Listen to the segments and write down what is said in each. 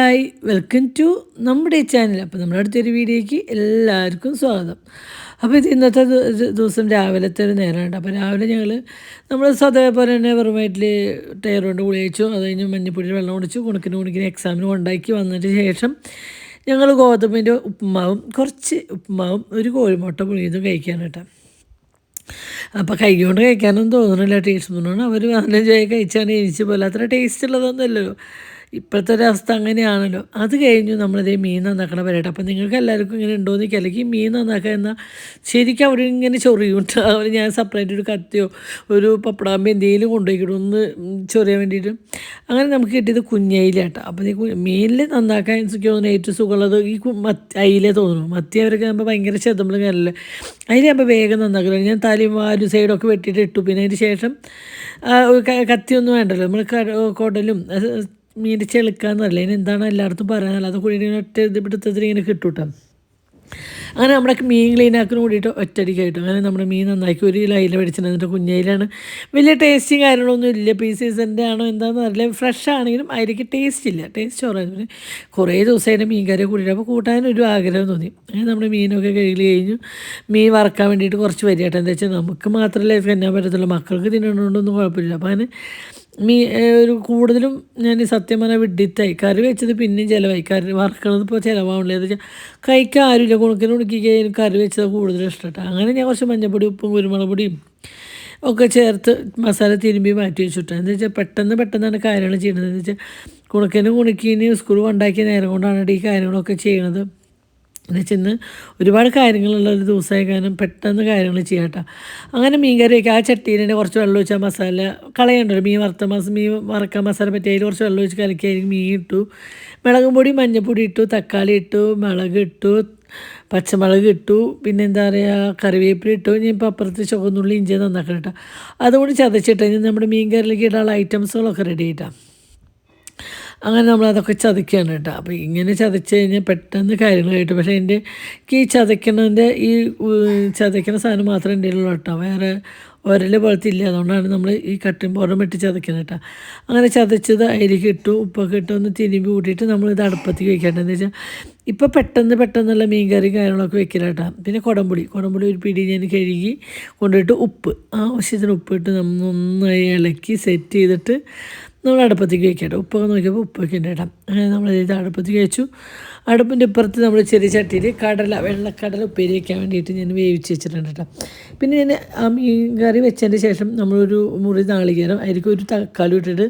Hi welcome to നമ്മുടെ channel. അപ്പോൾ നമ്മുടെ അടുത്തൊരു വീഡിയോയ്ക്ക് എല്ലാവർക്കും സ്വാഗതം. അപ്പോൾ ഇത് ഇന്നത്തെ ദിവസം രാവിലത്തെ ഒരു നേരമുണ്ട്. അപ്പോൾ രാവിലെ നമ്മൾ സാധാരണ പോലെ തന്നെ വെറും വയറ്റിൽ ടയർ കൊണ്ട് കുളിച്ചു, അത് കഴിഞ്ഞ് മഞ്ഞപ്പൊടി വെള്ളം കുടിച്ചു, കുണുക്കിന് എക്സാമിന് കൊണ്ടാക്കി വന്നതിന് ശേഷം ഞങ്ങൾ ഗോതമ്പിൻ്റെ കുറച്ച് ഉപ്പുമാവും ഒരു കോഴിമുട്ട പുളിയതും കഴിക്കാൻ കേട്ടോ. അപ്പോൾ കൈ കൊണ്ട് കഴിക്കാനൊന്നും തോന്നുന്നില്ല, ടേസ്റ്റ് സ്പൂണാണ്. അവർ 15 കഴിച്ചാൽ എനിക്ക് പോലെ അത്ര ടേസ്റ്റ് ഉള്ളതൊന്നുമല്ലല്ലോ. ഇപ്പോഴത്തെ ഒരു അവസ്ഥ അങ്ങനെയാണല്ലോ. അത് കഴിഞ്ഞു നമ്മളിതേ മീൻ നന്നാക്കണ പരിപാടി. അപ്പോൾ നിങ്ങൾക്ക് എല്ലാവർക്കും ഇങ്ങനെ ഉണ്ടോ എന്ന് ചോദിക്കുക. അല്ലെങ്കിൽ മീൻ നന്നാക്കുക എന്നാൽ ശരിക്കും അവിടെ ഇങ്ങനെ ചൊറിയുണ്ട്. അവർ ഞാൻ സെപ്പറേറ്റ് ഒരു കത്തിയോ ഒരു പപ്പടാമ്പോ എന്തെങ്കിലും കൊണ്ടുപോയിക്കിടും ഒന്ന് ചൊറിയാൻ വേണ്ടിയിട്ട്. അങ്ങനെ നമുക്ക് കിട്ടിയത് കുഞ്ഞയിലാട്ടോ. അപ്പോൾ ഈ മീനിൽ നന്നാക്കാൻ എനിക്ക് തോന്നുന്നു ഏറ്റവും സുഖമുള്ളത് ഈ അയിലേ തോന്നുന്നു. മത്തി അവരൊക്കെ ആകുമ്പോൾ ഭയങ്കര ചെതമ്പളും കാര്യമില്ല. അതിലാകുമ്പോൾ വേഗം നന്നാക്കില്ല. ഞാൻ തലയും വാലും സൈഡൊക്കെ വെട്ടിയിട്ട് ഇട്ടു. പിന്നെ അതിന് ശേഷം കത്തിയൊന്നും വേണ്ടല്ലോ, നമ്മൾ കുടലും മീൻ ചെളുക്കാന്നല്ല, അതിന് എന്താണ് എല്ലായിടത്തും പറയാനല്ല, അത് കൂടി ഒറ്റ പിടുത്തത്തിൽ ഇങ്ങനെ കിട്ടൂട്ടോ. അങ്ങനെ നമ്മുടെ മീൻ ക്ലീനാക്കിന് കൂടിയിട്ട് ഒറ്റടിക്കായിട്ടു. അങ്ങനെ നമ്മുടെ മീൻ നന്നാക്കി ഒരു കിലോ അയില മേടിച്ചിട്ട് എന്നിട്ട് കുഞ്ഞയിലാണ്. വലിയ ടേസ്റ്റും കാര്യങ്ങളൊന്നും ഇല്ല, പീസീസിൻ്റെ ആണോ എന്താണെന്ന് അറിയില്ല. ഫ്രഷ് ആണെങ്കിലും അതിലേക്ക് ടേസ്റ്റ് ഇല്ല, ടേസ്റ്റ് കുറവായിരുന്നു. കുറേ ദിവസമായിട്ട് മീൻ കറി കൂടിയിട്ട് അപ്പോൾ കൂട്ടാനൊരു ആഗ്രഹം തോന്നി. അങ്ങനെ നമ്മുടെ മീനൊക്കെ കഴുകി കഴിഞ്ഞു. മീൻ വറക്കാൻ വേണ്ടിയിട്ട് കുറച്ച് വരികട്ടെ. എന്താ വെച്ചാൽ നമുക്ക് മാത്രമല്ലേ തിന്നാൻ പറ്റത്തുള്ളൂ, മക്കൾക്ക് തിന്നണോണ്ടൊന്നും കുഴപ്പമില്ല. അപ്പോൾ അങ്ങനെ ഒരു കൂടുതലും ഞാൻ സത്യം പറഞ്ഞാൽ വിഡിത്തായി. കറി വെച്ചത് പിന്നെയും ചിലവായി, കറി വറക്കണത് ഇപ്പോൾ ചിലവാണില്ല. എന്ന് വെച്ചാൽ കഴിക്കാൻ ആരുമില്ല, കുണുക്കിനും കറി വെച്ചത് കൂടുതലും ഇഷ്ടപ്പെട്ട. അങ്ങനെ ഞാൻ കുറച്ച് മഞ്ഞപ്പൊടി ഉപ്പും കുരുമുളക് പൊടിയും ഒക്കെ ചേർത്ത് മസാല തിരുമ്പി മാറ്റി വെച്ചിട്ട്. എന്താ വെച്ചാൽ പെട്ടെന്നാണ് കാര്യങ്ങൾ ചെയ്യുന്നത്. എന്ന് വെച്ചാൽ കുണുക്കിന് സ്കൂൾ കൊണ്ടാക്കിയ നേരം കൊണ്ടാണ് ഈ കാര്യങ്ങളൊക്കെ ചെയ്യണത്. എന്ന് വെച്ചാൽ ഒരുപാട് കാര്യങ്ങളുള്ള ഒരു ദിവസമായ കാരണം പെട്ടെന്ന് കാര്യങ്ങൾ ചെയ്യാം കേട്ടോ. അങ്ങനെ മീൻ കറി വയ്ക്കുക. ആ ചട്ടിയിൽ തന്നെ കുറച്ച് വെള്ളം ഒഴിച്ചാൽ മസാല കളയണ്ടല്ലോ. മീൻ വറക്കാൻ മസാല പറ്റി അതിൽ കുറച്ച് വെള്ളം ഒഴിച്ച് കലക്കി അതിൽ മീൻ ഇട്ടു, മുളകും പൊടി മഞ്ഞൾപ്പൊടി ഇട്ടു, തക്കാളി ഇട്ടു, മുളക് ഇട്ടു, പച്ചമുളക് ഇട്ടു, പിന്നെ എന്താ പറയുക കറിവേപ്പില ഇട്ടു. ഇനി ഇപ്പോൾ അപ്പുറത്ത് ചുവന്നുള്ളി ഇഞ്ചി നന്നാക്കണം കേട്ടോ. അതുകൊണ്ട് ചതച്ചിട്ട് കഴിഞ്ഞാൽ നമ്മുടെ മീൻ കറിയിലേക്ക് ഇടാനുള്ള ഐറ്റംസുകളൊക്കെ റെഡി ആയിട്ടാണ്. അങ്ങനെ നമ്മളതൊക്കെ ചതയ്ക്കുകയാണ് കേട്ടോ. അപ്പോൾ ഇങ്ങനെ ചതച്ച് കഴിഞ്ഞാൽ പെട്ടെന്ന് കാര്യങ്ങൾ കിട്ടും. പക്ഷേ ഈ ചതയ്ക്കണ സാധനം മാത്രമേ എൻ്റെ ഉള്ളൂ കേട്ടോ. വേറെ ഒരൽ പോലത്തെ ഇല്ല. അതുകൊണ്ടാണ് നമ്മൾ ഈ കട്ടിങ് പൗഡറും ഇട്ട് ചതയ്ക്കുന്നത് കേട്ടോ. അങ്ങനെ ചതച്ചത് അതിലേക്ക് ഇട്ടു, ഉപ്പൊക്കെ ഇട്ട് ഒന്ന് തിരുമ്പി കൂട്ടിയിട്ട് നമ്മളിത് അടുപ്പത്തേക്ക് വെക്കേണ്ടത്. എന്താ വെച്ചാൽ ഇപ്പോൾ പെട്ടെന്നുള്ള മീൻ കറി കാര്യങ്ങളൊക്കെ വെക്കില്ല കേട്ടോ. പിന്നെ കുടംപുളി ഒരു പിടി ഞാൻ കഴുകി കൊണ്ടുപോയിട്ട് ആവശ്യത്തിന് ഉപ്പിട്ട് നന്നായി ഇളക്കി സെറ്റ് ചെയ്തിട്ട് നമ്മൾ അടുപ്പത്തേക്ക് വയ്ക്കട്ടെ. ഉപ്പൊക്കെ നോക്കിയപ്പോൾ ഉപ്പൊക്കെ ഉണ്ട് കേട്ടോ. അങ്ങനെ നമ്മളിത് അടുപ്പത്തേക്ക് വെച്ചു. അടുപ്പിൻ്റെ ഇപ്പുറത്ത് നമ്മൾ ചെറിയ ചട്ടിയിൽ വെള്ളക്കടല ഉപ്പേരി വയ്ക്കാൻ വേണ്ടിയിട്ട് ഞാൻ വേവിച്ച് വെച്ചിട്ടുണ്ട് കേട്ടോ. പിന്നെ ഞാൻ ആ മീൻ കറി വെച്ചതിന് ശേഷം നമ്മളൊരു മുറി നാളികേരം അതിലേക്ക് ഒരു തക്കാളി ഇട്ടിട്ട്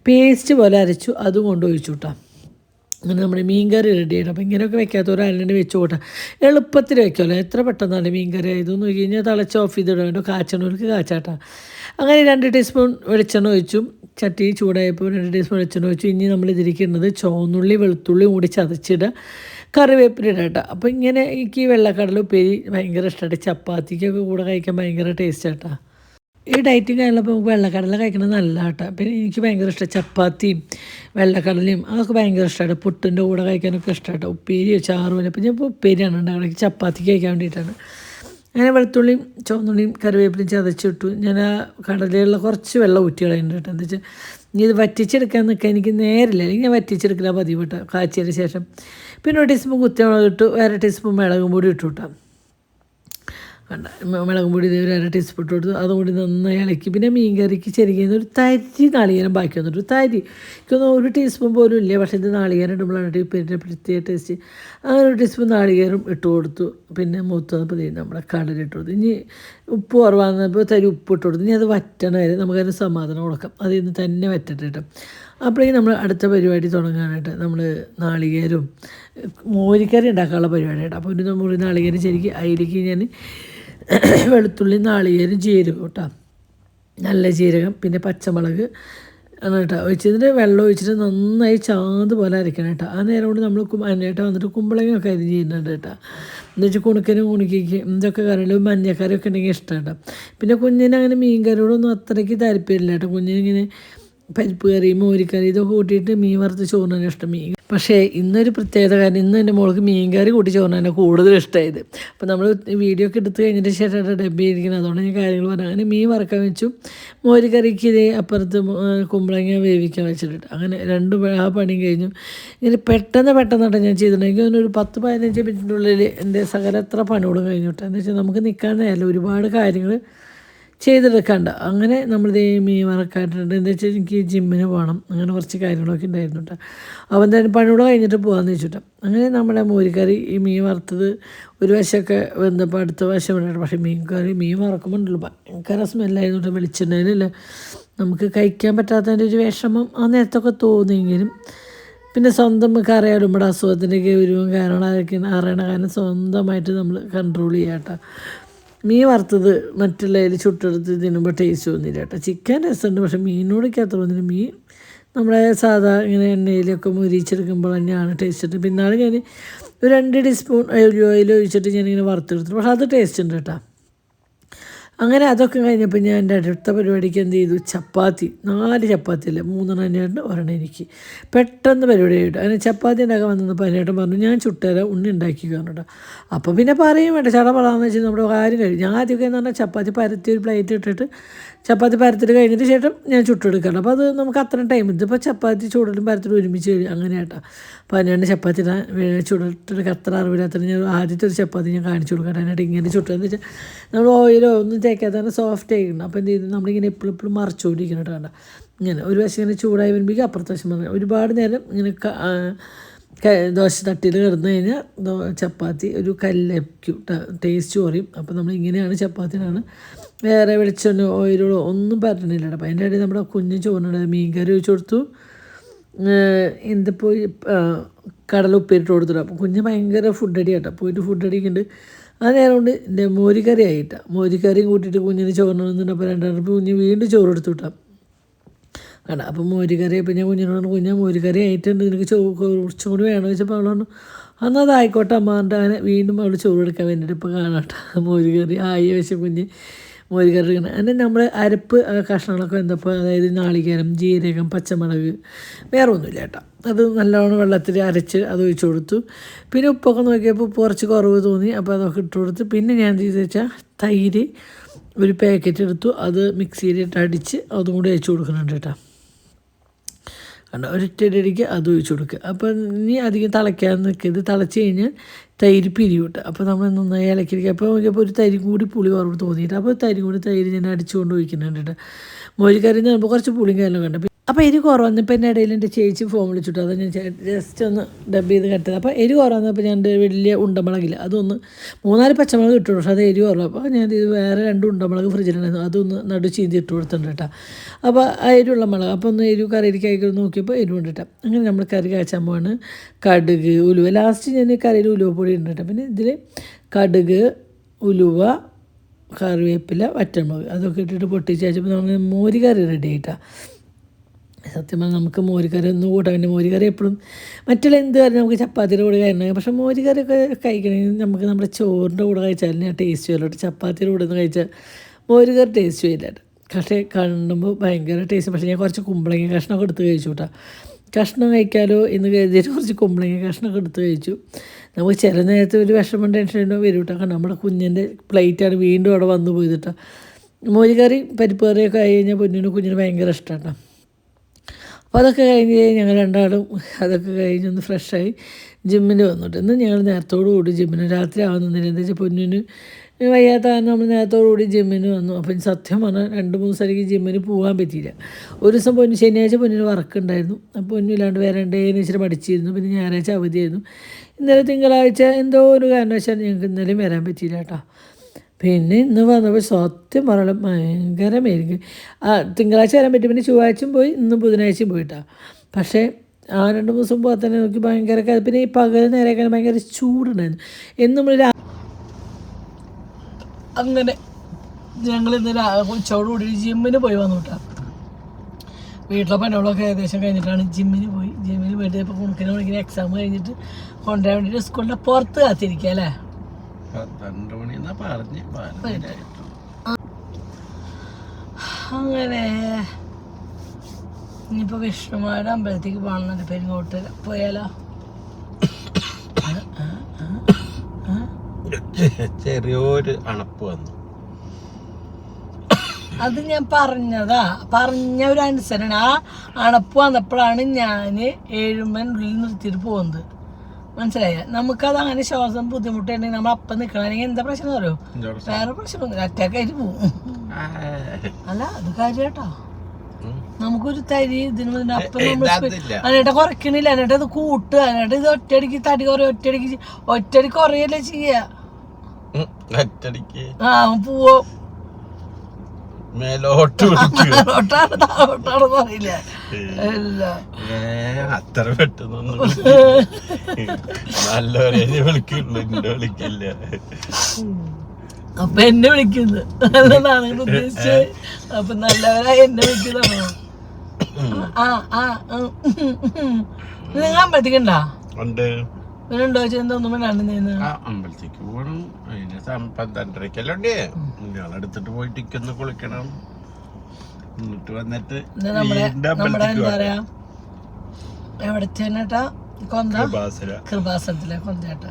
പേസ്റ്റ് പോലെ അരച്ചു, അതും കൊണ്ടൊഴിച്ചു കേട്ടോ. അങ്ങനെ നമ്മുടെ മീൻ കറി റെഡി ആയിട്ട്. അപ്പോൾ ഇങ്ങനെയൊക്കെ വെക്കാത്തവർ അല്ലാണ്ട് വെച്ച് കൂട്ടാം, എളുപ്പത്തിൽ വയ്ക്കുമല്ലോ. എത്ര പെട്ടെന്നാണ് മീൻ കറി ആയതെന്ന് നോക്കി കഴിഞ്ഞാൽ തിളച്ച് ഓഫ് ചെയ്തിടാൻ വേണ്ടി കാച്ചണവർക്ക് കാച്ചാട്ടാ. അങ്ങനെ 2 ടീസ്പൂൺ വെളിച്ചെണ്ണ ഒഴിച്ചു. ചട്ടി ചൂടായപ്പോൾ 2 ടീസ്പൂൺ വെളിച്ചെണ്ണ ഒഴിച്ചു. ഇനി നമ്മൾ ഇതിരിക്കുന്നത് ചുവന്നുള്ളി വെളുത്തുള്ളിയും കൂടി ചതച്ചിടുക, കറിവേപ്പില കേട്ടോ. അപ്പോൾ ഇങ്ങനെ എനിക്ക് വെള്ളക്കടല ഉപ്പേരി ഭയങ്കര ഇഷ്ടമായിട്ട്, ചപ്പാത്തിക്കൊക്കെ കൂടെ കഴിക്കാൻ ഭയങ്കര ടേസ്റ്റ് കേട്ടോ. ഈ ഡയറ്റും കാര്യങ്ങളപ്പോൾ നമുക്ക് വെള്ളക്കടല കഴിക്കണത് നല്ല കേട്ടോ. പിന്നെ എനിക്ക് ഭയങ്കര ഇഷ്ടമാണ് ചപ്പാത്തിയും വെള്ളക്കടലയും, അതൊക്കെ ഭയങ്കര ഇഷ്ടമാണ്. പുട്ടിൻ്റെ കൂടെ കഴിക്കാനൊക്കെ ഇഷ്ടമാട്ടോ. ഉപ്പേരിയോ ചാറുമല്ല. അപ്പോൾ ഞാൻ ഇപ്പോൾ ഉപ്പേരിയാണ് ഉണ്ടാക്കുന്നത്, ചപ്പാത്തിക്ക് കഴിക്കാൻ വേണ്ടിയിട്ടാണ്. അങ്ങനെ വെളുത്തുള്ളിയും ചുവന്നുള്ളിയും കറിവേപ്പിലയും ചതച്ചിട്ടു. ഞാൻ ആ കടലയുള്ള കുറച്ച് വെള്ളം ഊറ്റി കളയുന്നുണ്ട് കേട്ടോ. എന്താ വെച്ചാൽ ഇനി ഇത് വറ്റിച്ചെടുക്കാൻ നിൽക്കാൻ എനിക്ക് നേരില്ല, അല്ലെങ്കിൽ ഞാൻ വറ്റിച്ചെടുക്കില്ല പതിവ് കേട്ടോ. കാച്ചിയതിന് ശേഷം പിന്നെ 1 ടീസ്പൂൺ കുത്തിമുളക് ഇട്ടു, 1/2 ടീസ്പൂൺ മുളകും പൊടി ഇട്ടു കേട്ടോ. മുളകും പൊടി 1/2 ടീസ്പൂൺ ഇട്ട് കൊടുത്തു. അതുകൂടി നന്നായി ഇളക്കി. പിന്നെ മീൻ കറിക്ക് ചെറിയ ഒരു തരി നാളികേരം ബാക്കി വന്നിട്ട് തരി എനിക്കൊന്നും 1 ടീസ്പൂൺ പോലും ഇല്ല. പക്ഷേ ഇത് നാളികേരം ഇടുമ്പോഴാണ് പിന്നെ പ്രത്യേക ടേസ്റ്റ്. അങ്ങനെ 1 ടീസ്പൂൺ നാളികേരം ഇട്ട് കൊടുത്തു. പിന്നെ മൂത്തപ്പോൾ നമ്മുടെ കടല ഇട്ട് കൊടുത്തു. ഇനി ഉപ്പ് കുറവാകുന്നപ്പോൾ തരി ഉപ്പ് ഇട്ട് കൊടുത്തു. ഇനി അത് വറ്റണ വരെ നമുക്കതിന് സമാധാനം കൊടുക്കാം, അതിൽ നിന്ന് തന്നെ വറ്റട്ടെ കേട്ടോ. അപ്പോഴേക്കും നമ്മൾ അടുത്ത പരിപാടി തുടങ്ങാനായിട്ട് നമ്മൾ നാളികേരവും മോരിക്കറി ഉണ്ടാക്കാനുള്ള പരിപാടി കേട്ടോ. അപ്പോൾ ഒരു മുറി നാളികേരം ശരിക്കും അതിലേക്ക് ഞാൻ വെളുത്തുള്ളി നാളികേരം ജീരകം കേട്ടോ, നല്ല ജീരകം, പിന്നെ പച്ചമുളക് ആണ് കേട്ടോ ഒഴിച്ചതിൻ്റെ വെള്ളം ഒഴിച്ചിട്ട് നന്നായി ചാന്ത് പോലെ അരയ്ക്കണം കേട്ടോ. ആ നേരം കൊണ്ട് നമ്മൾ അതിനായിട്ട് വന്നിട്ട് കുമ്പളങ്ങയൊക്കെ അരിഞ്ഞ് ചെയ്യുന്നുണ്ട് കേട്ടോ. എന്ന് വെച്ചാൽ കുണിക്കിക്ക് ഇതൊക്കെ കറികളും മഞ്ഞക്കറിയൊക്കെ ഉണ്ടെങ്കിൽ ഇഷ്ടം കേട്ടോ. പിന്നെ കുഞ്ഞിന് അങ്ങനെ മീൻ കറിയോടൊന്നും അത്രയ്ക്ക് താല്പര്യമില്ല കേട്ടോ. കുഞ്ഞിനിങ്ങനെ പരിപ്പ് കറി മോരിക്കറി ഇതൊക്കെ കൂട്ടിയിട്ട് മീൻ വറുത്ത് ചോറിനാണ് ഇഷ്ടം. മീൻ പക്ഷേ ഇന്നൊരു പ്രത്യേകത കാരണം ഇന്ന് എൻ്റെ മോൾക്ക് മീൻ കറി കൂട്ടി ചോറിനാണ് കൂടുതൽ ഇഷ്ടമായത്. അപ്പോൾ നമ്മൾ വീഡിയോ ഒക്കെ എടുത്ത് കഴിഞ്ഞിട്ട് ശേഷം ഡബ്ബി ഇരിക്കുന്നത്, അതുകൊണ്ട് ഞാൻ കാര്യങ്ങൾ പറഞ്ഞു. അങ്ങനെ മീൻ വറക്കാൻ വെച്ചു, മോരിക്കറിക്ക് ഇതേ അപ്പുറത്ത് കുമ്പളങ്ങ വേവിക്കാൻ വെച്ചിട്ട് അങ്ങനെ ആ പണിയും കഴിഞ്ഞു. ഇങ്ങനെ പെട്ടെന്നാണ് ഞാൻ ചെയ്തിട്ടുണ്ടെങ്കിൽ ഒരു 10-15 മിനിറ്റിനുള്ളിൽ എൻ്റെ സകലത്ര പണിയോടും കഴിഞ്ഞിട്ട്. എന്ന് വെച്ചാൽ നമുക്ക് നിൽക്കാൻ നേരമില്ല, ഒരുപാട് കാര്യങ്ങൾ ചെയ്തെടുക്കണ്ട. അങ്ങനെ നമ്മൾ മീൻ വറക്കായിട്ടുണ്ട്. എന്താ വെച്ചാൽ എനിക്ക് ജിമ്മിന് പോകണം, അങ്ങനെ കുറച്ച് കാര്യങ്ങളൊക്കെ ഉണ്ടായിരുന്നു കേട്ടോ. അവൻ തന്നെ പണിയോട് കഴിഞ്ഞിട്ട് പോകാമെന്ന് വെച്ചിട്ട് അങ്ങനെ നമ്മുടെ മോരിക്കറി ഈ മീൻ വറുത്തത് ഒരു വശമൊക്കെ വെന്തപ്പോൾ അടുത്ത വശം ഉണ്ടായിരുന്നു. പക്ഷേ മീൻ വറക്കുമ്പോണ്ടല്ലോ ഭയങ്കര സ്മെല്ലായിരുന്നു കേട്ടോ. വെളിച്ചെണ്ണയിലല്ല നമുക്ക് കഴിക്കാൻ പറ്റാത്തതിൻ്റെ ഒരു വിഷമം ആ നേരത്തൊക്കെ തോന്നിയെങ്കിലും പിന്നെ സ്വന്തം നമുക്ക് അറിയാമല്ലോ നമ്മുടെ അസുഖത്തിൻ്റെ ഗൗരവവും കാരണം അതൊക്കെ അറിയണ കാരണം സ്വന്തമായിട്ട് നമ്മൾ കൺട്രോൾ ചെയ്യാം കേട്ടോ. മീൻ വറുത്തത് മറ്റുള്ളതിൽ ചുട്ടെടുത്ത് തിന്നുമ്പോൾ ടേസ്റ്റ് തോന്നിയില്ല കേട്ടോ. ചിക്കൻ രസമുണ്ട്, പക്ഷേ മീനോടൊക്കെ അത്ര തോന്നില്ല. മീൻ നമ്മളെ സാധാ ഇങ്ങനെ എണ്ണയിലൊക്കെ മുരിച്ചെടുക്കുമ്പോൾ തന്നെയാണ് ടേസ്റ്റ് ഉണ്ട്. പിന്നാണ് ഞാൻ ഒരു 2 ടീസ്പൂൺ ഓയിൽ ഒഴിച്ചിട്ട് ഞാനിങ്ങനെ വറുത്തെടുത്തു, പക്ഷേ അത് ടേസ്റ്റ് ഉണ്ട് കേട്ടോ. അങ്ങനെ അതൊക്കെ കഴിഞ്ഞപ്പോൾ ഞാൻ എൻ്റെ അടുത്ത പരിപാടിക്ക് എന്ത് ചെയ്തു, 4 ചപ്പാത്തിയല്ല 3 തന്നെയുണ്ട്, ഒരെണ്ണം എനിക്ക് പെട്ടെന്ന് പരിപാടി ആയിട്ട്. അങ്ങനെ ചപ്പാത്തി ഉണ്ടാക്കാൻ വന്നപ്പോൾ അതിനേട്ടൻ പറഞ്ഞു ഞാൻ ചുട്ടുതരാം, ഉണ്ണി ഉണ്ടാക്കി കേട്ടോ. അപ്പോൾ പിന്നെ പറയും വേണ്ട, ചടപടാന്ന് വെച്ചാൽ നമ്മുടെ കാര്യം കഴിയും. ഞാൻ ആദ്യമൊക്കെ എന്ന് പറഞ്ഞാൽ ചപ്പാത്തി പരത്തി ഒരു പ്ലേറ്റ് ഇട്ടിട്ട് ചപ്പാത്തി പരത്തിട്ട് കഴിഞ്ഞിട്ട് ശേഷം ഞാൻ ചുട്ടെടുക്കണം. അപ്പോൾ അത് നമുക്ക് അത്ര ടൈം. ഇതിപ്പോൾ ചപ്പാത്തി ചൂടലും പരത്തിട്ട് ഒരുമിച്ച് കഴിയും അങ്ങനെ കേട്ടോ. അപ്പോൾ അതിനാണ്ട് ചപ്പാത്തി ചുട്ടിട്ട് അത്ര അറിവില്ലാത്ത ഞാൻ ആദ്യത്തെ ഒരു ചപ്പാത്തി ഞാൻ കാണിച്ചു കൊടുക്കാം. അതിനായിട്ട് ഇങ്ങനെ ചുട്ടെന്ന് വെച്ചാൽ നമ്മൾ ഓയിലോ ഒന്നും തേക്കാതെ തന്നെ സോഫ്റ്റ് ആയിരിക്കണം. അപ്പോൾ എന്ത് ചെയ്തു നമ്മളിങ്ങനെ എപ്പോഴും മറിച്ചുകൊണ്ടിരിക്കണം കേട്ടോ. കണ്ട ഇങ്ങനെ ഒരു വശം ഇങ്ങനെ ചൂടായി വരുമ്പോഴേക്കും അപ്പുറത്തെ വശം പറഞ്ഞു ഒരുപാട് നേരം ഇങ്ങനെ ദോശ തട്ടിൽ കിടന്നു കഴിഞ്ഞാൽ ചപ്പാത്തി ഒരു കല്ലയ്ക്കും ടേസ്റ്റ് കുറയും. അപ്പോൾ നമ്മൾ ഇങ്ങനെയാണ് ചപ്പാത്തിനാണ്, വേറെ വെളിച്ചെണ്ണ ഓയിലോ ഒന്നും പറ്റണില്ല. അപ്പോൾ അതിൻ്റെ ഇടയിൽ നമ്മുടെ കുഞ്ഞ് ചോറിനുണ്ട്, മീൻ കറി ഒഴിച്ച് കൊടുത്തു, എന്തിപ്പോൾ കടല ഉപ്പിട്ട് കൊടുത്തിട്ട്. അപ്പോൾ കുഞ്ഞ് ഭയങ്കര ഫുഡ് അടി കേട്ടോ, പോയിട്ട് ഫുഡ് അടിക്കുന്നുണ്ട്. ആ നേരം കൊണ്ട് എൻ്റെ മോരിക്കറി ആയിട്ടാണ്, മോരിക്കറിയും കൂട്ടിയിട്ട് കുഞ്ഞിന് ചോറിനുണ്ട്. അപ്പോൾ 2 കുഞ്ഞ് വീണ്ടും ചോറ് എടുത്തു വിട്ടാം കണ്ട. അപ്പം മോരിക്കറി ഇപ്പം ഞാൻ കുഞ്ഞിനോട് മോരിക്കറി ആയിട്ടുണ്ട്, നിനക്ക് കുറച്ചും കൂടി വേണമെന്ന് വെച്ചപ്പോൾ അവൾ പറഞ്ഞു എന്നാൽ അതായിക്കോട്ടെ അമ്മ പറഞ്ഞിട്ട് അങ്ങനെ വീണ്ടും അവൾ ചോറ് എടുക്കാൻ വേണ്ടിയിട്ട് ഇപ്പോൾ കാണാട്ടോ മോരുകറി ആയി വെച്ച കുഞ്ഞ് മോരുകറി എടുക്കണം. അങ്ങനെ നമ്മൾ അരപ്പ് കഷ്ണങ്ങളൊക്കെ വെന്തപ്പോൾ അതായത് നാളികേരം, ജീരകം, പച്ചമുളക്, വേറെ ഒന്നുമില്ല കേട്ടോ. അത് നല്ലോണം വെള്ളത്തിൽ അരച്ച് അത് ഒഴിച്ച് കൊടുത്തു. പിന്നെ ഉപ്പൊക്കെ നോക്കിയപ്പോൾ ഉപ്പ് കുറച്ച് കുറവ് തോന്നി, അപ്പോൾ അതൊക്കെ ഇട്ട് കൊടുത്ത്. പിന്നെ ഞാൻ എന്ത് ചെയ്തെന്ന് വെച്ചാൽ തൈര് ഒരു പാക്കറ്റ് എടുത്തു, അത് മിക്സിയിലിട്ട് അടിച്ച് അതും കൂടി അയച്ചു കൊടുക്കുന്നുണ്ട് കേട്ടോ. കണ്ടോ ഒരൊറ്റടിക്ക് അത് ഒഴിച്ച് കൊടുക്കുക. അപ്പോൾ ഇനി അധികം തിളയ്ക്കാൻ നിൽക്കരുത്, തിളച്ച് കഴിഞ്ഞാൽ തൈര് പിരിവിട്ട്. അപ്പോൾ നമ്മൾ നന്നായി ഇളക്കിയിരിക്കുക. അപ്പോൾ നോക്കിയപ്പോൾ ഒരു തരി കൂടി പുളി കുറവ് തോന്നിയിട്ട് അപ്പോൾ തൈര് ഞാൻ അടിച്ചുകൊണ്ട് ഒഴിക്കുന്നുണ്ട് കേട്ടോ. മോരിക്കറി എന്ന് പറയുമ്പോൾ കുറച്ച് പുളിയും കാര്യങ്ങളും കണ്ടു. അപ്പോൾ എരി കുറവന്നപ്പോൾ എൻ്റെ ഇടയിൽ എൻ്റെ ചേച്ചി ഫോൺ വിളിച്ചിട്ട് അത് ഞാൻ ജസ്റ്റ് ഒന്ന് ഡബ് ചെയ്ത് കട്ടത്. അപ്പോൾ എരി കുറവന്നപ്പോൾ ഞാൻ വലിയ ഉണ്ടമുളകില്ല അതൊന്ന് 3-4 പച്ചമുളക് ഇട്ടു, പക്ഷേ അത് എരി കുറവ്. അപ്പോൾ ഞാൻ ഇത് വേറെ 2 ഉണ്ടമുളക് ഫ്രിഡ്ജിലുണ്ടായിരുന്നു, അതൊന്ന് നടു ചീന്തി ഇട്ട് കൊടുത്തിട്ടുണ്ട് കേട്ടോ. അപ്പോൾ എരിവുള്ള മുളക് അപ്പോൾ ഒന്ന് എരിവ് കറിയിലേക്ക് നോക്കിയപ്പോൾ എരിവുണ്ട്. അങ്ങനെ നമ്മൾ കറി കാച്ചാൻ പോവാണ്. കടുക്, ഉലുവ, ലാസ്റ്റ് ഞാൻ കറിയിൽ ഉലുവ പൊടി ഉണ്ട് കേട്ടോ. പിന്നെ ഇതിൽ കടുക്, ഉലുവ, കറിവേപ്പില, വറ്റൽമുളക് അതൊക്കെ ഇട്ടിട്ട് പൊട്ടിച്ച് വെച്ചപ്പോൾ നമ്മൾ മോരുകറി റെഡി ആയിട്ടാണ്. സത്യം പറഞ്ഞാൽ നമുക്ക് മോരുകറി ഒന്നും കൂട്ടാം. പിന്നെ മോരുകറി എപ്പോഴും മറ്റുള്ള എന്ത് കറി നമുക്ക് ചപ്പാത്തിയുടെ കൂടെ കഴിക്കണം, പക്ഷേ മോരുകറിയൊക്കെ കഴിക്കണമെങ്കിൽ നമുക്ക് നമ്മുടെ ചോറിൻ്റെ കൂടെ കഴിച്ചാൽ ടേസ്റ്റ് വരും. ചപ്പാത്തിയുടെ കൂടെ ഒന്ന് കഴിച്ചാൽ മോരുകറി ടേസ്റ്റ് വരില്ല. പക്ഷേ കാണുമ്പോൾ ഭയങ്കര ടേസ്റ്റ്. പക്ഷേ ഞാൻ കുറച്ച് കുമ്പളങ്ങ കഷ്ണമൊക്കെ എടുത്ത് കഴിച്ചു കേട്ടോ. കഷ്ണം കഴിക്കാമല്ലോ എന്ന് കരുതിയിട്ട് കുറച്ച് കുമ്പളങ്ങ കഷ്ണമൊക്കെ എടുത്ത് കഴിച്ചു. നമുക്ക് ചില നേരത്തെ ഒരു വിഷമം ടെൻഷൻ ഉണ്ടോ വരും കേട്ടോ. കാരണം നമ്മുടെ കുഞ്ഞിൻ്റെ പ്ലേറ്റാണ് വീണ്ടും അവിടെ വന്നു പോയിട്ടാ. മോരുകറി പരിപ്പ് കറിയൊക്കെ ആയി കഴിഞ്ഞാൽ കുഞ്ഞിന് ഭയങ്കര ഇഷ്ടമാണ്. അപ്പോൾ അതൊക്കെ കഴിഞ്ഞ് ഞങ്ങൾ രണ്ടാളും അതൊക്കെ കഴിഞ്ഞൊന്ന് ഫ്രഷായി ജിമ്മിന് വന്നിട്ട് ഇന്ന് ഞങ്ങൾ നേരത്തോടു കൂടി ജിമ്മിന് രാത്രി ആവുന്നില്ല. എന്താ വെച്ചാൽ പൊന്നിന് വയ്യാത്ത കാരണം നമ്മൾ നേരത്തോടു കൂടി ജിമ്മിന് വന്നു. അപ്പം സത്യം പറഞ്ഞാൽ 2-3 സ്ഥലത്തേക്ക് ജിമ്മിന് പോകാൻ പറ്റിയില്ല. ഒരു ദിവസം ശനിയാഴ്ച പൊന്നിന് വർക്ക് ഉണ്ടായിരുന്നു, അപ്പോൾ പൊന്നില്ലാണ്ട് വരണ്ടേന്ന് ഇച്ചിരി പഠിച്ചിരുന്നു. പിന്നെ ഞായറാഴ്ച അവധിയായിരുന്നു. ഇന്നലെ തിങ്കളാഴ്ച എന്തോ ഒരു കാരണവശാൽ ഞങ്ങൾക്ക് ഇന്നലെയും വരാൻ പറ്റിയില്ല കേട്ടോ. പിന്നെ ഇന്ന് വന്നപ്പോൾ സത്യം പറയാൻ ഭയങ്കരമായിരിക്കും. തിങ്കളാഴ്ച വരാൻ പറ്റും, പിന്നെ ചൊവ്വാഴ്ചയും പോയി, ഇന്ന് ബുധനാഴ്ചയും പോയിട്ടാണ്. പക്ഷേ ആ 2 ദിവസം പോകാൻ തന്നെ നോക്കി ഭയങ്കര. പിന്നെ ഈ പകൽ നേരെയൊക്കെ ഭയങ്കര ചൂടുണ്ടായിരുന്നു. എന്നും നമ്മൾ അങ്ങനെ ഞങ്ങൾ ഇന്ന് ഉച്ചയോടുകൂടി ജിമ്മിന് പോയി വന്നു കേട്ടോ. വീട്ടിലെ പണികളൊക്കെ ഏകദേശം കഴിഞ്ഞിട്ടാണ് ജിമ്മിന് പോയിട്ട് ഇപ്പോൾ കുണക്കിന് എക്സാം കഴിഞ്ഞിട്ട് കൊണ്ടുവരാൻ വേണ്ടിയിട്ട് സ്കൂളിൻ്റെ പുറത്ത് കാത്തിരിക്കുക അല്ലേ. 12 മണിന്നാ പറഞ്ഞ് അങ്ങനെ ഇനിയിപ്പോൾ വിഷ്ണുമാരുടെ അമ്പലത്തേക്ക് പോകണമെന്നുണ്ട്. പെരിങ്ങോട്ട് പോയാലോ? ചെറിയൊരു അണപ്പ് വന്നു. അത് ഞാൻ പറഞ്ഞ ഒരു അനുസരണം. ആ അണപ്പ് വന്നപ്പോഴാണ് ഞാൻ ഏഴുമനുള്ളിൽ നിർത്തിയിട്ട് പോകുന്നത്. മനസ്സിലായ? നമുക്കത് അങ്ങനെ ശ്വാസം ബുദ്ധിമുട്ടുണ്ടെങ്കിൽ നമ്മൾ അപ്പം നിൽക്കണമെങ്കിൽ എന്താ പ്രശ്നം അറിയോ? വേറെ പ്രശ്നമൊന്നുമില്ല, അറ്റാക്കായിട്ട് പോകും. അല്ല അത് കാര്യട്ടോ. നമുക്കൊരു തരി ഇതിന് അപ്പം നമ്മൾ അതിനേട്ട കുറയ്ക്കണില്ല, എന്നിട്ട് അത് കൂട്ടുക, എന്നിട്ട് ഇത് ഒറ്റയടിക്ക് തടി കുറയും, ഒറ്റയടിക്ക് കുറയല്ലേ ചെയ്യാ. ആ പോവോ അറിയില്ല. അത്ര പെട്ടെന്നൊന്നും നല്ലവരെ വിളിക്കില്ല. അപ്പൊ എന്നെ വിളിക്കുന്നു നല്ലതാണ് ഉദ്ദേശിച്ച്. അപ്പൊ നല്ലവരായി എന്നെ വിളിക്കുന്നതാണോ? നിങ്ങൾ അമ്പലത്തേക്കുണ്ടാ? ഉണ്ടോ ചെന്നൊന്നും വേണ്ട. അമ്പലത്തേക്ക് പോകണം. അതിന് 12:30 ഞാൻ എടുത്തിട്ട് പോയി ടിക്കൊന്ന് കുളിക്കണം. എന്നിട്ട് വന്നിട്ട് എന്താ പറയാ എവിടത്തേട്ടാ? കൃപാസനത്തിലെ കൊന്തേട്ട.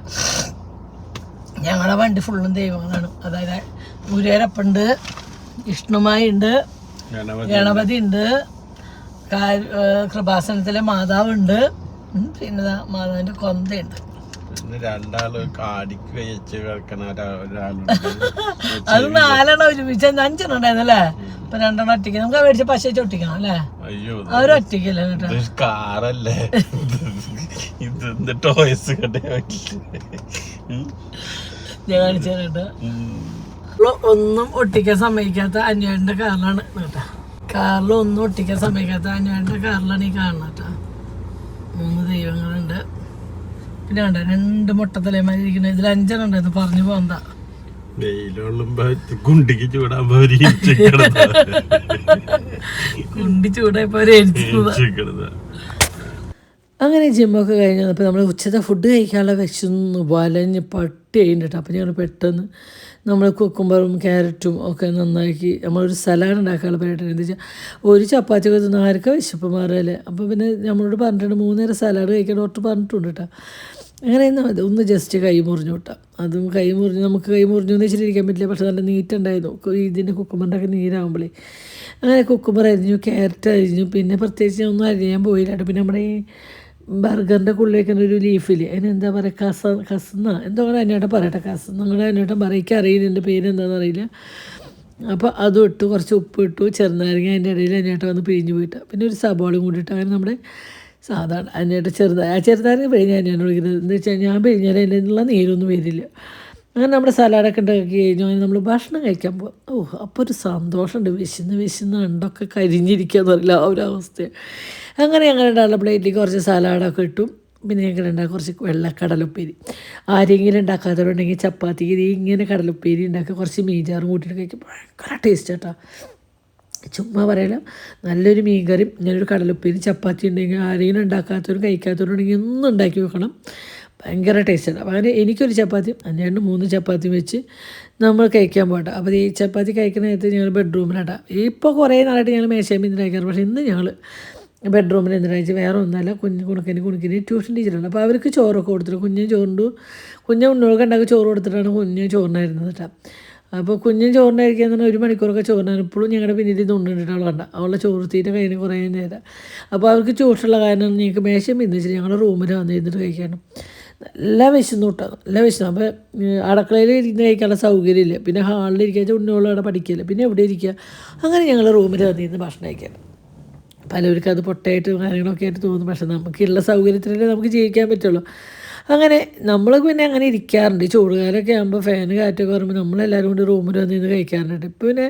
ഞങ്ങളുടെ വണ്ടി ഫുള്ളും ദൈവങ്ങളാണ്. അതായത് ഗുരുവായൂരപ്പുണ്ട്, വിഷ്ണുമായി ഉണ്ട്, ഗണപതി ഉണ്ട്, കൃപാസനത്തിലെ മാതാവുണ്ട്, പിന്നെ മാതാവിന്റെ കൊന്തയുണ്ട്. രണ്ടാള് കാടിക്ക് വെച്ച് കിടക്കണ ഒരാളുണ്ട്. അത് 4 ഒരുമിച്ച് 5 ഉണ്ടായിരുന്നല്ലേ? ഇപ്പൊ 2 ഒറ്റയ്ക്ക്. നമുക്ക് മേടിച്ച പശ ഒട്ടിക്കണം അല്ലേ? അയ്യോ അവരൊറ്റയ്ക്കല്ലേ കേട്ടോ. കാറല്ലേ ഇത്? ടോയ്സ് ഞാൻ കാണിച്ചു കേട്ടോ. ഒന്നും ഒട്ടിക്കാൻ സമ്മതിക്കാത്ത അന്വേഷണ കാറിലാണ് കേട്ടോ. കാറിൽ ഒന്നും ഒട്ടിക്കാൻ സമ്മതിക്കാത്ത അന്വേഷണ കാറിലാണ് ഈ കാണുന്നത് കേട്ടോ. 3 ദൈവങ്ങളുണ്ട്. പിന്നെ കണ്ട 2 മുട്ടത്തലമാരിയിരിക്കുന്നത്. ഇതിൽ 5 ഉണ്ടായിരുന്നു. പറഞ്ഞു പോന്ത കുണ്ടിക്ക് ചൂടാകുമ്പോ കുണ്ടി ചൂടായപ്പോ അങ്ങനെ ജിമ്മൊക്കെ കഴിഞ്ഞ് വന്നപ്പോൾ നമ്മൾ ഉച്ചത്തെ ഫുഡ് കഴിക്കാനുള്ള വിശന്ന് വലഞ്ഞ് പട്ടി കഴിഞ്ഞിട്ട്. അപ്പോൾ ഞങ്ങൾ പെട്ടെന്ന് നമ്മൾ കുക്കുംബറും ക്യാരറ്റും ഒക്കെ നന്നാക്കി നമ്മളൊരു സലാഡ് ഉണ്ടാക്കാനുള്ള പരിപാടി. എന്താ വെച്ചാൽ ഒരു ചപ്പാത്തി ഒക്കെ തിന്നാൽ ആർക്കാ വിശപ്പ് മാറുകയല്ലേ. അപ്പോൾ പിന്നെ നമ്മളോട് പറഞ്ഞിട്ടുണ്ട് 3 നേരം സലാഡ് കഴിക്കാൻ ഡോക്ടർ പറഞ്ഞിട്ടുണ്ട് കേട്ടോ. അങ്ങനെ മതി ഒന്ന് ജസ്റ്റ് കൈ മുറിഞ്ഞു വിട്ടാം. അതും കൈ മുറിഞ്ഞ് നമുക്ക് കൈ മുറിഞ്ഞു എന്ന് വെച്ചിട്ടിരിക്കാൻ പറ്റില്ല. പക്ഷെ നല്ല നീറ്റുണ്ടായിരുന്നു ഇതിൻ്റെ കുക്കുമ്പറിൻ്റെ ഒക്കെ നീരാകുമ്പോഴേ. അങ്ങനെ കുക്കുമ്പർ അരിഞ്ഞു, ക്യാരറ്റ് അരിഞ്ഞു. പിന്നെ പ്രത്യേകിച്ച് ഒന്നും അരിയാൻ പോയില്ല. പിന്നെ നമ്മുടെ ഈ ബർഗറിൻ്റെ ഉള്ളിലേക്കുന്ന ഒരു ലീഫിൽ അതിനെന്താ പറയുക, കസന്ന എന്തോ കൂടെ അതിനോട്ട് പറയട്ടെ. നിങ്ങളുടെ അതിനോട്ട് പറയിക്കാൻ അറിയില്ല, എൻ്റെ പേര് എന്താണെന്ന് അറിയില്ല. അപ്പോൾ അതും ഇട്ടു, കുറച്ച് ഉപ്പ് ഇട്ടു, ചെറുനാരങ്ങ അതിൻ്റെ ഇടയിൽ അതിനോട്ട് വന്ന് പിഴിഞ്ഞ് പോയിട്ട് പിന്നെ ഒരു സബോളയും കൂടി ഇട്ട്. അങ്ങനെ നമ്മുടെ സാധാരണ അതിനായിട്ട് ചെറുനാരങ്ങ പിഴിഞ്ഞ് തന്നെയാണ് വിളിക്കുന്നത്. എന്താ വെച്ചാൽ ഞാൻ പിഴിഞ്ഞാൽ അതിൻ്റെ നിന്നുള്ള നീരൊന്നും വരില്ല. അങ്ങനെ നമ്മുടെ സലാഡൊക്കെ ഉണ്ടാക്കി കഴിഞ്ഞു. അങ്ങനെ നമ്മൾ ഭക്ഷണം കഴിക്കാൻ പോകും. അപ്പോൾ ഒരു സന്തോഷമുണ്ട്. വിശന്ന് ഉണ്ടൊക്കെ കരിഞ്ഞിരിക്കുക എന്ന് പറയില്ല, ആ ഒരു അവസ്ഥ. അങ്ങനെ ഞങ്ങളുടെ പ്ലേറ്റിലേക്ക് കുറച്ച് സലാഡൊക്കെ ഇട്ടു. പിന്നെ ഞങ്ങൾ കുറച്ച് വെള്ളക്കടലുപ്പേരി. ആരെങ്കിലും ഉണ്ടാക്കാത്തവരുണ്ടെങ്കിൽ ചപ്പാത്തിക്ക് ഇങ്ങനെ കടലുപ്പേരി ഉണ്ടാക്കുക, കുറച്ച് മീൻചാറും കൂട്ടിയിട്ട് കഴിക്കും. ഭയങ്കര ടേസ്റ്റ് കേട്ടോ. ചുമ്മാ പറയില്ല, നല്ലൊരു മീൻകറിയും ഇങ്ങനൊരു കടലുപ്പേരി ചപ്പാത്തി ഉണ്ടെങ്കിൽ ആരെങ്കിലും ഉണ്ടാക്കാത്തവരും കഴിക്കാത്തവരുണ്ടെങ്കിൽ ഒന്നും ഉണ്ടാക്കി വെക്കണം. ഭയങ്കര ടേസ്റ്റാണ്. അപ്പോൾ അങ്ങനെ എനിക്കൊരു ചപ്പാത്തിയും 3 ചപ്പാത്തിയും വെച്ച് നമ്മൾ കഴിക്കാൻ പോകട്ടെ. അപ്പോൾ ഈ ചപ്പാത്തി കഴിക്കുന്ന നേരത്ത് ഞങ്ങൾ ബെഡ്റൂമിലാട്ടാം. ഇപ്പോൾ കുറേ നാളായിട്ട് ഞങ്ങൾ മേശയും ഇന്ന് കഴിക്കാറ്. പക്ഷേ ഇന്ന് ഞങ്ങൾ ബെഡ്റൂമിൽ എന്തിനാ വെച്ചാൽ വേറെ ഒന്നല്ല, കുണുക്കിന് ട്യൂഷൻ ടീച്ചറാണ്. അപ്പോൾ അവർക്ക് ചോറൊക്കെ കൊടുത്തിട്ട് കുഞ്ഞ് ഉണ്ണോൾക്ക് ഉണ്ടാക്കി ചോറ് കൊടുത്തിട്ടാണ് കുഞ്ഞ് ചോറിനായിരുന്നത് കേട്ടോ. അപ്പോൾ കുഞ്ഞും ചോറിന് കഴിക്കാൻ തന്നെ 1 മണിക്കൂറൊക്കെ ചോറിനാണ്. ഇപ്പോഴും ഞങ്ങളുടെ പിന്നിൽ ഇത് ഉണ്ടിട്ട് അവൾ കണ്ട അവളുടെ ചോറ് തീറ്റ കഴിഞ്ഞ് കുറേ നേരം. അപ്പോൾ അവർക്ക് ട്യൂഷനുള്ള കാരണം ഞങ്ങൾക്ക് മേശയും ഇന്ന് വെച്ചിട്ട് ഞങ്ങളുടെ റൂമിൽ വന്നിരുന്നിട്ട് കഴിക്കാനും നല്ല വിശന്നു കേട്ടോ, നല്ല വിശന്നു. അപ്പോൾ അടുക്കളയിൽ ഇരുന്ന് കഴിക്കാനുള്ള സൗകര്യമില്ല. പിന്നെ ഹാളിൽ ഇരിക്കുക, ഉണ്ണോളം അവിടെ പഠിക്കില്ല, പിന്നെ എവിടെ ഇരിക്കുക. അങ്ങനെ ഞങ്ങൾ റൂമിൽ വന്നിരുന്ന് ഭക്ഷണം കഴിക്കാൻ. പലവർക്കും അത് പൊട്ടയായിട്ട് കാര്യങ്ങളൊക്കെ ആയിട്ട് തോന്നും. പക്ഷെ നമുക്കുള്ള സൗകര്യത്തിലല്ലേ നമുക്ക് ജീവിക്കാൻ പറ്റുള്ളൂ. അങ്ങനെ നമ്മൾ പിന്നെ അങ്ങനെ ഇരിക്കാറുണ്ട്. ചൂടുകാലമൊക്കെ ആകുമ്പോൾ ഫാന് കാറ്റൊക്കെ വരുമ്പോൾ നമ്മളെല്ലാവരും കൂടി റൂമിൽ വന്നിരുന്ന് കഴിക്കാറുണ്ട്. ഇപ്പോൾ പിന്നെ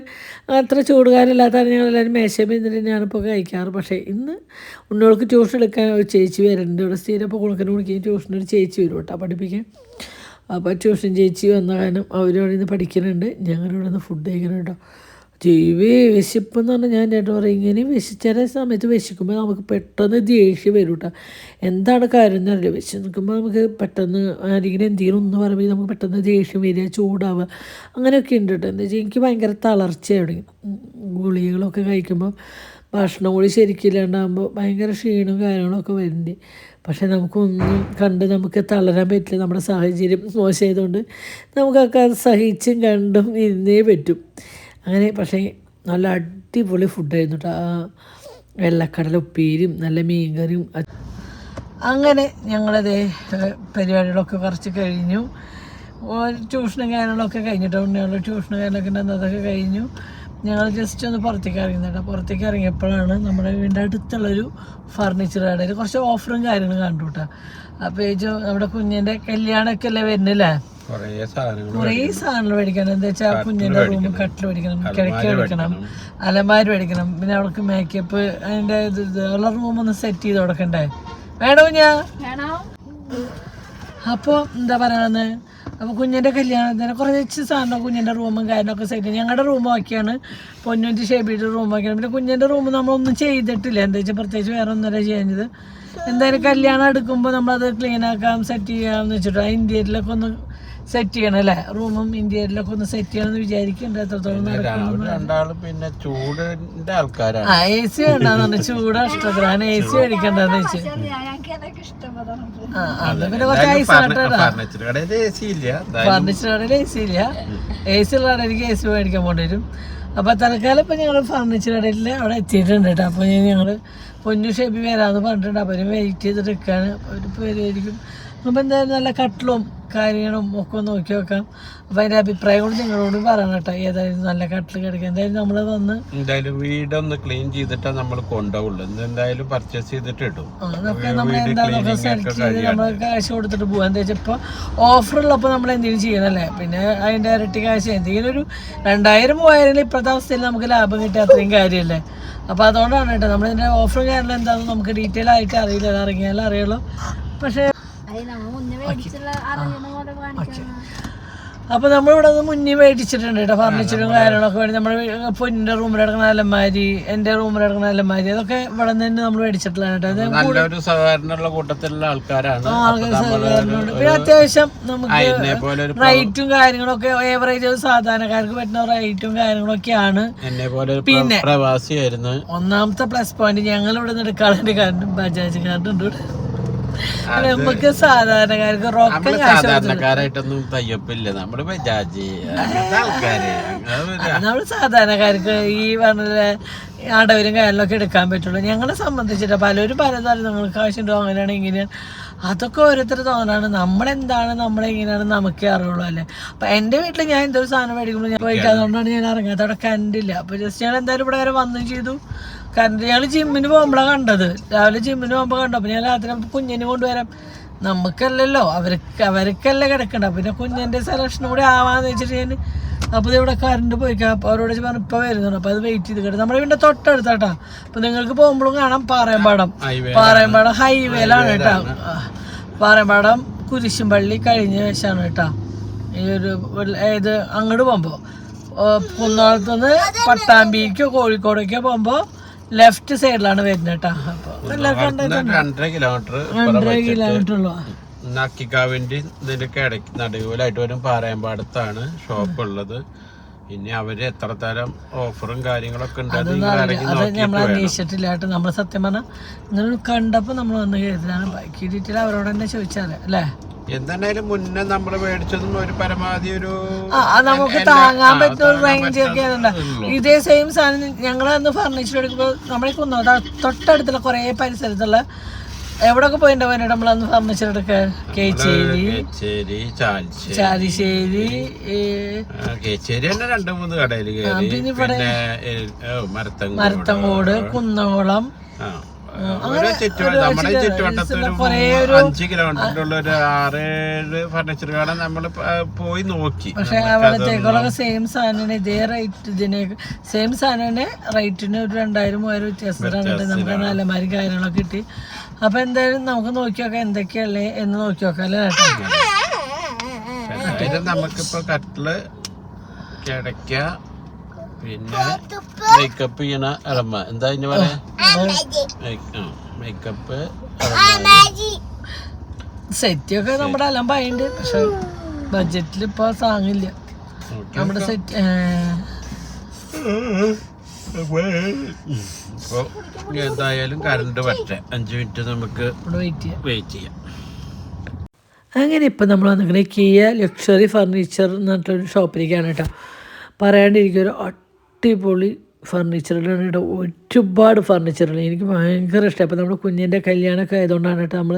അത്ര ചൂടുകാലമില്ലാത്തതാണ് ഞങ്ങളെല്ലാവരും മേശയും ഇരുന്നിട്ട് ഞാനിപ്പോൾ കഴിക്കാറ്. പക്ഷേ ഇന്ന് ഉണ്ണോൾക്ക് ട്യൂഷൻ എടുക്കാൻ ഒരു ചേച്ചി വരുന്നുണ്ട്. ഇവിടെ സ്ഥിരം ഇപ്പോൾ കുണക്കിന് കുണിക്കുകയും ട്യൂഷനൊരു ചേച്ചി വരും കേട്ടോ പഠിപ്പിക്കാൻ. അപ്പോൾ ട്യൂഷൻ ചേച്ചി വന്ന കാരണം അവരവിടെ നിന്ന് പഠിക്കുന്നുണ്ട്, ഞങ്ങളിവിടെ നിന്ന് ഫുഡ് കഴിക്കുന്നുണ്ടോ. വിശപ്പെന്ന് പറഞ്ഞാൽ ഞാൻ ചേട്ടൻ പറയും, ഇങ്ങനെ ചില സമയത്ത് വിശക്കുമ്പോൾ നമുക്ക് പെട്ടെന്ന് ദേഷ്യം വരും കേട്ടോ. എന്താണ് കാര്യം എന്നറിയില്ല. വിശക്കുമ്പോൾ നമുക്ക് പെട്ടെന്ന് ആരെങ്കിലും എന്തെങ്കിലും ഒന്ന് പറയുമ്പോൾ നമുക്ക് പെട്ടെന്ന് ദേഷ്യം വരിക, ചൂടാവുക, അങ്ങനെയൊക്കെ ഉണ്ട് കേട്ടോ. എന്താ വെച്ചാൽ എനിക്ക് ഭയങ്കര തളർച്ചയാണ്. ഗുളികകളൊക്കെ കഴിക്കുമ്പോൾ ഭക്ഷണം കൂടി ശരിക്കില്ലാണ്ടാകുമ്പോൾ ഭയങ്കര ക്ഷീണവും കാര്യങ്ങളൊക്കെ വരുന്നുണ്ട്. പക്ഷേ നമുക്കൊന്നും കണ്ട് നമുക്ക് തളരാൻ പറ്റില്ല. നമ്മുടെ സാഹചര്യം മോശമായതുകൊണ്ട് നമുക്കൊക്കെ അത് സഹിച്ചും കണ്ടും ഇരുന്നേ പറ്റും. അങ്ങനെ പക്ഷേ നല്ല അടിപൊളി ഫുഡായിരുന്നു കേട്ടോ. വെള്ളക്കടല ഉപ്പേരിയും നല്ല മീൻകറിയും. അങ്ങനെ ഞങ്ങളത് പരിപാടികളൊക്കെ കുറച്ച് കഴിഞ്ഞു. ട്യൂഷനും കാര്യങ്ങളൊക്കെ കഴിഞ്ഞിട്ടോ. ഉണ്ണികളുടെ ട്യൂഷനും കാര്യങ്ങളൊക്കെ ഉണ്ട്, അതൊക്കെ കഴിഞ്ഞു. ഞങ്ങൾ ജസ്റ്റ് ഒന്ന് പുറത്തേക്ക് ഇറങ്ങുന്നുണ്ട്. പുറത്തേക്ക് ഇറങ്ങിയപ്പോഴാണ് നമ്മുടെ വീടിൻ്റെ അടുത്തുള്ളൊരു ഫർണിച്ചർ കടയിൽ കുറച്ച് ഓഫറും കാര്യങ്ങളും കണ്ടു കേട്ടോ. അപ്പോൾ നമ്മുടെ കുഞ്ഞിൻ്റെ കല്യാണമൊക്കെ അല്ലേ വരുന്നില്ലേ, കുറേ സാധനങ്ങൾ മേടിക്കണം. എന്താ വെച്ചാൽ കുഞ്ഞിൻ്റെ റൂം കട്ടിൽ മേടിക്കണം, കിഴക്ക് മേടിക്കണം, അലമാരി മേടിക്കണം, പിന്നെ അവൾക്ക് മേക്കപ്പ് അതിൻ്റെ ഉള്ള റൂമൊന്ന് സെറ്റ് ചെയ്ത് കൊടുക്കണ്ടേ, വേണോ ഞാൻ. അപ്പോൾ എന്താ പറയണെന്ന്, അപ്പോൾ കുഞ്ഞിൻ്റെ കല്യാണത്തിന് കുറച്ച് സാധനം കുഞ്ഞിൻ്റെ റൂമും കാര്യങ്ങളൊക്കെ സെറ്റ്. ഞങ്ങളുടെ റൂം ഒക്കെയാണ്, പൊന്നൂറ്റി ഷേബിയുടെ റൂം ഒക്കെയാണ്. പിന്നെ കുഞ്ഞിൻ്റെ റൂം നമ്മളൊന്നും ചെയ്തിട്ടില്ല, എന്താ വെച്ചാൽ പ്രത്യേകിച്ച് വേറെ ഒന്നല്ല ചെയ്യുന്നത്. എന്തായാലും കല്യാണം എടുക്കുമ്പോൾ നമ്മളത് ക്ലീൻ ആക്കാം, സെറ്റ് ചെയ്യാമെന്ന് വെച്ചിട്ട് ഇന്ത്യയിലൊക്കെ ഒന്ന് സെറ്റ് ചെയ്യണം അല്ലേ, റൂമും ഇന്ത്യയിലൊക്കെ ഒന്ന് സെറ്റ് ചെയ്യണമെന്ന് വിചാരിക്കുന്നുണ്ട്. എത്രത്തോളം പിന്നെ ചൂടിന്റെ ആൾക്കാരാണ്. AC വേണ്ടെന്ന് ചൂട് ഇഷ്ടപ്പെടാൻ AC മേടിക്കണ്ടെന്ന് വെച്ച്. അത് പിന്നെ കുറച്ച് ഐസ് ഫർണിച്ചർ കടയിൽ AC ഇല്ല, AC ഉള്ള കടയിൽ എനിക്ക് AC മേടിക്കാൻ പോണ്ടി വരും. അപ്പോൾ തൽക്കാലം ഇപ്പം ഞങ്ങൾ ഫർണിച്ചർ കടയിൽ അവിടെ എത്തിയിട്ടുണ്ട് കേട്ടോ. അപ്പോൾ ഞങ്ങൾ പൊന്നു ഷേപ്പി വരാമെന്ന് പറഞ്ഞിട്ടുണ്ട്. അപ്പോൾ അവരും വെയിറ്റ് ചെയ്തിട്ട് നിൽക്കുകയാണ്, അവർ പേരായിരിക്കും. അപ്പോൾ എന്തായാലും നല്ല കട്ടിലും കാര്യങ്ങളും ഒക്കെ നോക്കി നോക്കാം. അപ്പോൾ അതിൻ്റെ അഭിപ്രായം കൂടി നിങ്ങളോട് പറയണം കേട്ടോ, ഏതായാലും നല്ല കട്ടിൽ കിടക്കുക. എന്തായാലും നമ്മൾ വന്ന് എന്തായാലും വീടൊന്ന് ക്ലീൻ ചെയ്തിട്ടാ നമ്മൾ കൊണ്ടുപോകുള്ളൂ. എന്തായാലും പർച്ചേസ് ചെയ്തിട്ട് ഇടും. അതൊക്കെ നമ്മൾ എന്താണെന്നൊക്കെ സെലക്ട് ചെയ്ത് നമ്മൾ കാശ് കൊടുത്തിട്ട് പോകാം. എന്താ വെച്ചാൽ ഇപ്പോൾ ഓഫറുള്ളപ്പോൾ നമ്മൾ എന്തെങ്കിലും ചെയ്യണമല്ലേ, പിന്നെ അതിൻ്റെ ഇരട്ടി കാശ് എന്തെങ്കിലും ഒരു 2000-3000 ഇപ്പോഴത്തെ അവസ്ഥയിൽ നമുക്ക് ലാഭം കിട്ടിയ അത്രയും കാര്യമല്ലേ. അപ്പോൾ അതുകൊണ്ടാണ് കേട്ടോ നമ്മളിതിൻ്റെ ഓഫറും കാര്യങ്ങളും എന്താണെന്ന് നമുക്ക് ഡീറ്റെയിൽ ആയിട്ട് അറിയില്ല, ഇറങ്ങിയാലും അറിയുള്ളൂ. പക്ഷേ അപ്പോൾ നമ്മളിവിടെ നിന്ന് മുന്നേ മേടിച്ചിട്ടുണ്ട് കേട്ടോ, ഫർണിച്ചറും കാര്യങ്ങളൊക്കെ വേണ്ടി. നമ്മുടെ പൊന്നിൻ്റെ റൂമിൽ കിടക്കുന്ന അലമാരി, എൻ്റെ റൂമിൽ കിടക്കുന്ന അലമാരി, അതൊക്കെ ഇവിടെ നിന്ന് നമ്മൾ മേടിച്ചിട്ടുള്ള കേട്ടോ. പിന്നെ അത്യാവശ്യം നമുക്ക് റേറ്റും കാര്യങ്ങളൊക്കെ ഏവറേജ് സാധാരണക്കാർക്ക് പറ്റുന്ന റേറ്റും കാര്യങ്ങളൊക്കെയാണ്. പിന്നെ ഒന്നാമത്തെ പ്ലസ് പോയിന്റ്, ഞങ്ങൾ ഇവിടെ നിന്ന് എടുക്കാറുണ്ട് കാരണം ബജാജ് കാർഡ് ഉണ്ട്. നമുക്ക് സാധാരണക്കാർക്ക് റൊക്കം സാധാരണക്കാരായിട്ടൊന്നും തയ്യപ്പില്ല, നമ്മള് ബജാജ് നമ്മള് സാധാരണക്കാർക്ക് ഈ പറഞ്ഞ അടവരും കാര്യങ്ങളൊക്കെ എടുക്കാൻ പറ്റുള്ളൂ. ഞങ്ങളെ സംബന്ധിച്ചിട്ട് പലരും പലതാലും നിങ്ങൾക്ക് കാശുണ്ടോ അങ്ങനെയാണ് ഇങ്ങനെയാണ്, അതൊക്കെ ഓരോരുത്തർ തോന്നാണ്. നമ്മളെന്താണ് നമ്മളെങ്ങനെയാണ് നമുക്കേ അറിയുള്ളൂ അല്ലേ. അപ്പം എൻ്റെ വീട്ടിൽ ഞാൻ എന്തൊരു സാധനം മേടിക്കുമ്പോൾ ഞാൻ പോയിക്കാതുകൊണ്ടാണ് ഞാൻ ഇറങ്ങാത്ത. അവിടെ കറണ്ടില്ല. അപ്പോൾ ജസ്റ്റ് ഞാൻ എന്തായാലും ഇവിടെ വരെ വന്നും ചെയ്തു. കറണ്ട് ഞങ്ങൾ ജിമ്മിന് പോകുമ്പോഴാണ് കണ്ടത്, രാവിലെ ജിമ്മിന് പോകുമ്പോൾ കണ്ടു. അപ്പോൾ ഞാൻ രാത്രി കുഞ്ഞിനെ കൊണ്ടുവരാം, നമുക്കല്ലല്ലോ അവർക്കല്ലേ കിടക്കണ്ട. പിന്നെ കുഞ്ഞിൻ്റെ സെലക്ഷനും കൂടി ആവാന്ന് വെച്ചിട്ട് ഞാൻ അപ്പോൾ ഇവിടെ കറണ്ട് പോയിക്കാം. അപ്പോൾ അവരോട് പറഞ്ഞു ഇപ്പോൾ വരുന്നുണ്ട്. അപ്പോൾ അത് വെയിറ്റ് ചെയ്ത് കിട്ടും. നമ്മുടെ വീടിൻ്റെ തൊട്ടടുത്താട്ടാ. അപ്പോൾ നിങ്ങൾക്ക് പോകുമ്പോഴും കാണാം പാറയമ്പാടം ഹൈവേയിലാണ് കേട്ടോ. പാറയമ്പാടം കുരിശുംപള്ളി കഴിഞ്ഞ വശമാണ് കേട്ടോ. ഈ ഒരു ഇത് അങ്ങോട്ട് പോകുമ്പോൾ കുന്നോളത്തുനിന്ന് പട്ടാമ്പിക്കോ കോഴിക്കോടേക്കോ പോകുമ്പോൾ ലെഫ്റ്റ് സൈഡിലാണ് വരുന്നത് കേട്ടോ. അപ്പോൾ എല്ലാവർക്കും 2.5 കിലോമീറ്റർ ഉള്ളൂ. നക്കിക്കാവിൻ്റെ ഇതിൻ്റെയൊക്കെ ഇടയ്ക്ക് നടുവിലായിട്ട് വരും. പാറയമ്പാടത്താണ് ഷോപ്പ് ഉള്ളത്. പിന്നെ അവര് എത്ര തരം ഓഫറും കാര്യങ്ങളൊക്കെ ഉണ്ട് അത് നമ്മൾ അന്വേഷിച്ചിട്ടില്ല കേട്ടോ. നമ്മൾ സത്യം പറഞ്ഞാൽ ഇങ്ങനെ കണ്ടപ്പോൾ നമ്മൾ വന്ന് കരുതിലാണ്. ബാക്കി ഡീറ്റെയിൽ അവരോട് തന്നെ ചോദിച്ചാൽ അല്ലേ. എന്തായാലും മുന്നേ നമ്മൾ മേടിച്ചതും ഒരു പരമാവധി ഒരു നമുക്ക് താങ്ങാൻ പറ്റുന്ന ഒരു റേഞ്ച് ഒക്കെ ഇതേ സെയിം സാധനം ഞങ്ങൾ അന്ന് ഫർണിച്ചർ എടുക്കുമ്പോൾ നമ്മളെ തൊട്ടടുത്തുള്ള കുറേ പരിസരത്തുള്ള എവിടെയൊക്കെ പോയിട്ടുണ്ടാവും നമ്മളന്ന് ഫർണിച്ചർ എടുക്കുക. കേച്ചേരി ചാലിശ്ശേരി തന്നെ 2-3 കടയിൽ പിന്നെ ഇവിടെ മരത്തങ്കോട് കുന്നംകുളം നമ്മുടെ ചുറ്റുവട്ടത്തിൽ 5 കിലോമീറ്ററിലുള്ള ഒരു 6-7 ഫർണിച്ചർ കട നമ്മള് പോയി നോക്കി. പക്ഷെ അവിടത്തേക്കുള്ള സെയിം സാധനം ഇതേ റേറ്റ് ഇതിന് സെയിം സാധനം റേറ്റിന് ഒരു 2000-3000 വ്യത്യാസത്തിലാണ് നമുക്ക് അലമാരി കാര്യങ്ങളൊക്കെ കിട്ടി. അപ്പൊ എന്തായാലും നമുക്ക് നോക്കി നോക്കാം എന്തൊക്കെയല്ലേ എന്ന് നോക്കി നോക്കാം അല്ലേ. നമുക്കിപ്പോ കട്ടില് കിടക്ക പിന്നെ മേക്കപ്പ് ചെയ്യണ അലമ എന്താ ഇതിന് പറയാ മേക്കപ്പ് സെറ്റൊക്കെ നമ്മുടെ അലമ്പായിണ്ട്. പക്ഷെ ബഡ്ജറ്റിൽ ഇപ്പൊ സാങ്ങില്ല നമ്മുടെ സെറ്റ്. അപ്പോൾ എന്തായാലും കറണ്ട് പറ്റേ 5 മിനിറ്റ് നമുക്ക് വെയിറ്റ് ചെയ്യാം. അങ്ങനെ ഇപ്പം നമ്മൾ വന്നിരിക്കുന്നത് കിയ ലക്ഷറി ഫർണിച്ചർ എന്ന് പറഞ്ഞിട്ടൊരു ഷോപ്പിലേക്കാണ് കേട്ടോ. പറയാണ്ടിരിക്കും, ഒരു അടിപൊളി ഫർണിച്ചറുകളാണ് കേട്ടോ. ഒരുപാട് ഫർണിച്ചറുകൾ എനിക്ക് ഭയങ്കര ഇഷ്ടമായി. അപ്പോൾ നമ്മൾ കുഞ്ഞിൻ്റെ കല്യാണമൊക്കെ ആയതുകൊണ്ടാണ് കേട്ടോ നമ്മൾ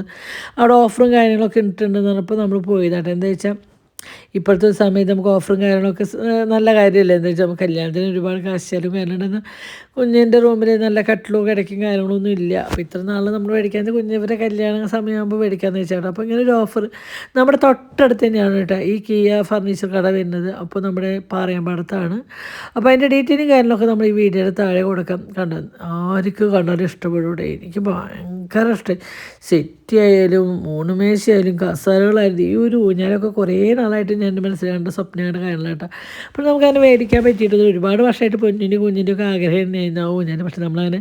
അവിടെ ഓഫറും കാര്യങ്ങളൊക്കെ ഇട്ടിട്ടുണ്ടെന്ന് പറഞ്ഞപ്പോൾ നമ്മൾ പോയതാട്ടോ. എന്താ വെച്ചാൽ ഇപ്പോഴത്തെ ഒരു സമയത്ത് നമുക്ക് ഓഫറും കാര്യങ്ങളൊക്കെ നല്ല കാര്യമല്ലേ. എന്താ വെച്ചാൽ നമുക്ക് കല്യാണത്തിന് ഒരുപാട് കാശാലും കാര്യങ്ങളുണ്ടെന്ന് കുഞ്ഞിൻ്റെ റൂമിൽ നല്ല കട്ടിലും കിടക്കും കാര്യങ്ങളൊന്നും ഇല്ല. അപ്പോൾ ഇത്ര നാൾ നമ്മൾ മേടിക്കാൻ കുഞ്ഞിൻ്റെ കല്യാണ സമയമാകുമ്പോൾ മേടിക്കാമെന്ന് വെച്ചാൽ അപ്പോൾ ഇങ്ങനെ ഒരു ഓഫർ നമ്മുടെ തൊട്ടടുത്ത് തന്നെയാണ് കേട്ടോ ഈ കിയ ഫർണിച്ചർ കട വരുന്നത്. അപ്പോൾ നമ്മുടെ പാറയമ്പാടത്താണ്. അപ്പോൾ അതിൻ്റെ ഡീറ്റെയിലും കാര്യങ്ങളൊക്കെ നമ്മൾ ഈ വീഡിയോയുടെ താഴെ കൊടുക്കാം. കണ്ടത് ആർക്ക് കണ്ടാലും ഇഷ്ടപ്പെടൂടെ. എനിക്ക് ഭയങ്കര ഇഷ്ടമായി. സെറ്റി ആയാലും ഊണുമേശയായാലും കസാരകളായിരുന്നു. ഈ ഒരു ഊഞ്ഞാലൊക്കെ കുറേ നാളായിട്ട് ഞാൻ എൻ്റെ മനസ്സിലാകേണ്ട സ്വപ്നങ്ങളുടെ കാര്യങ്ങളാണ് കേട്ടോ. അപ്പോൾ നമുക്കതിനെ മേടിക്കാൻ പറ്റിയിട്ടത് ഒരുപാട് വർഷമായിട്ട് കുഞ്ഞിൻ്റെ ഒക്കെ ആഗ്രഹം തന്നെയായിരുന്നു ആ ഊഞ്ഞാൽ. പക്ഷെ നമ്മളങ്ങനെ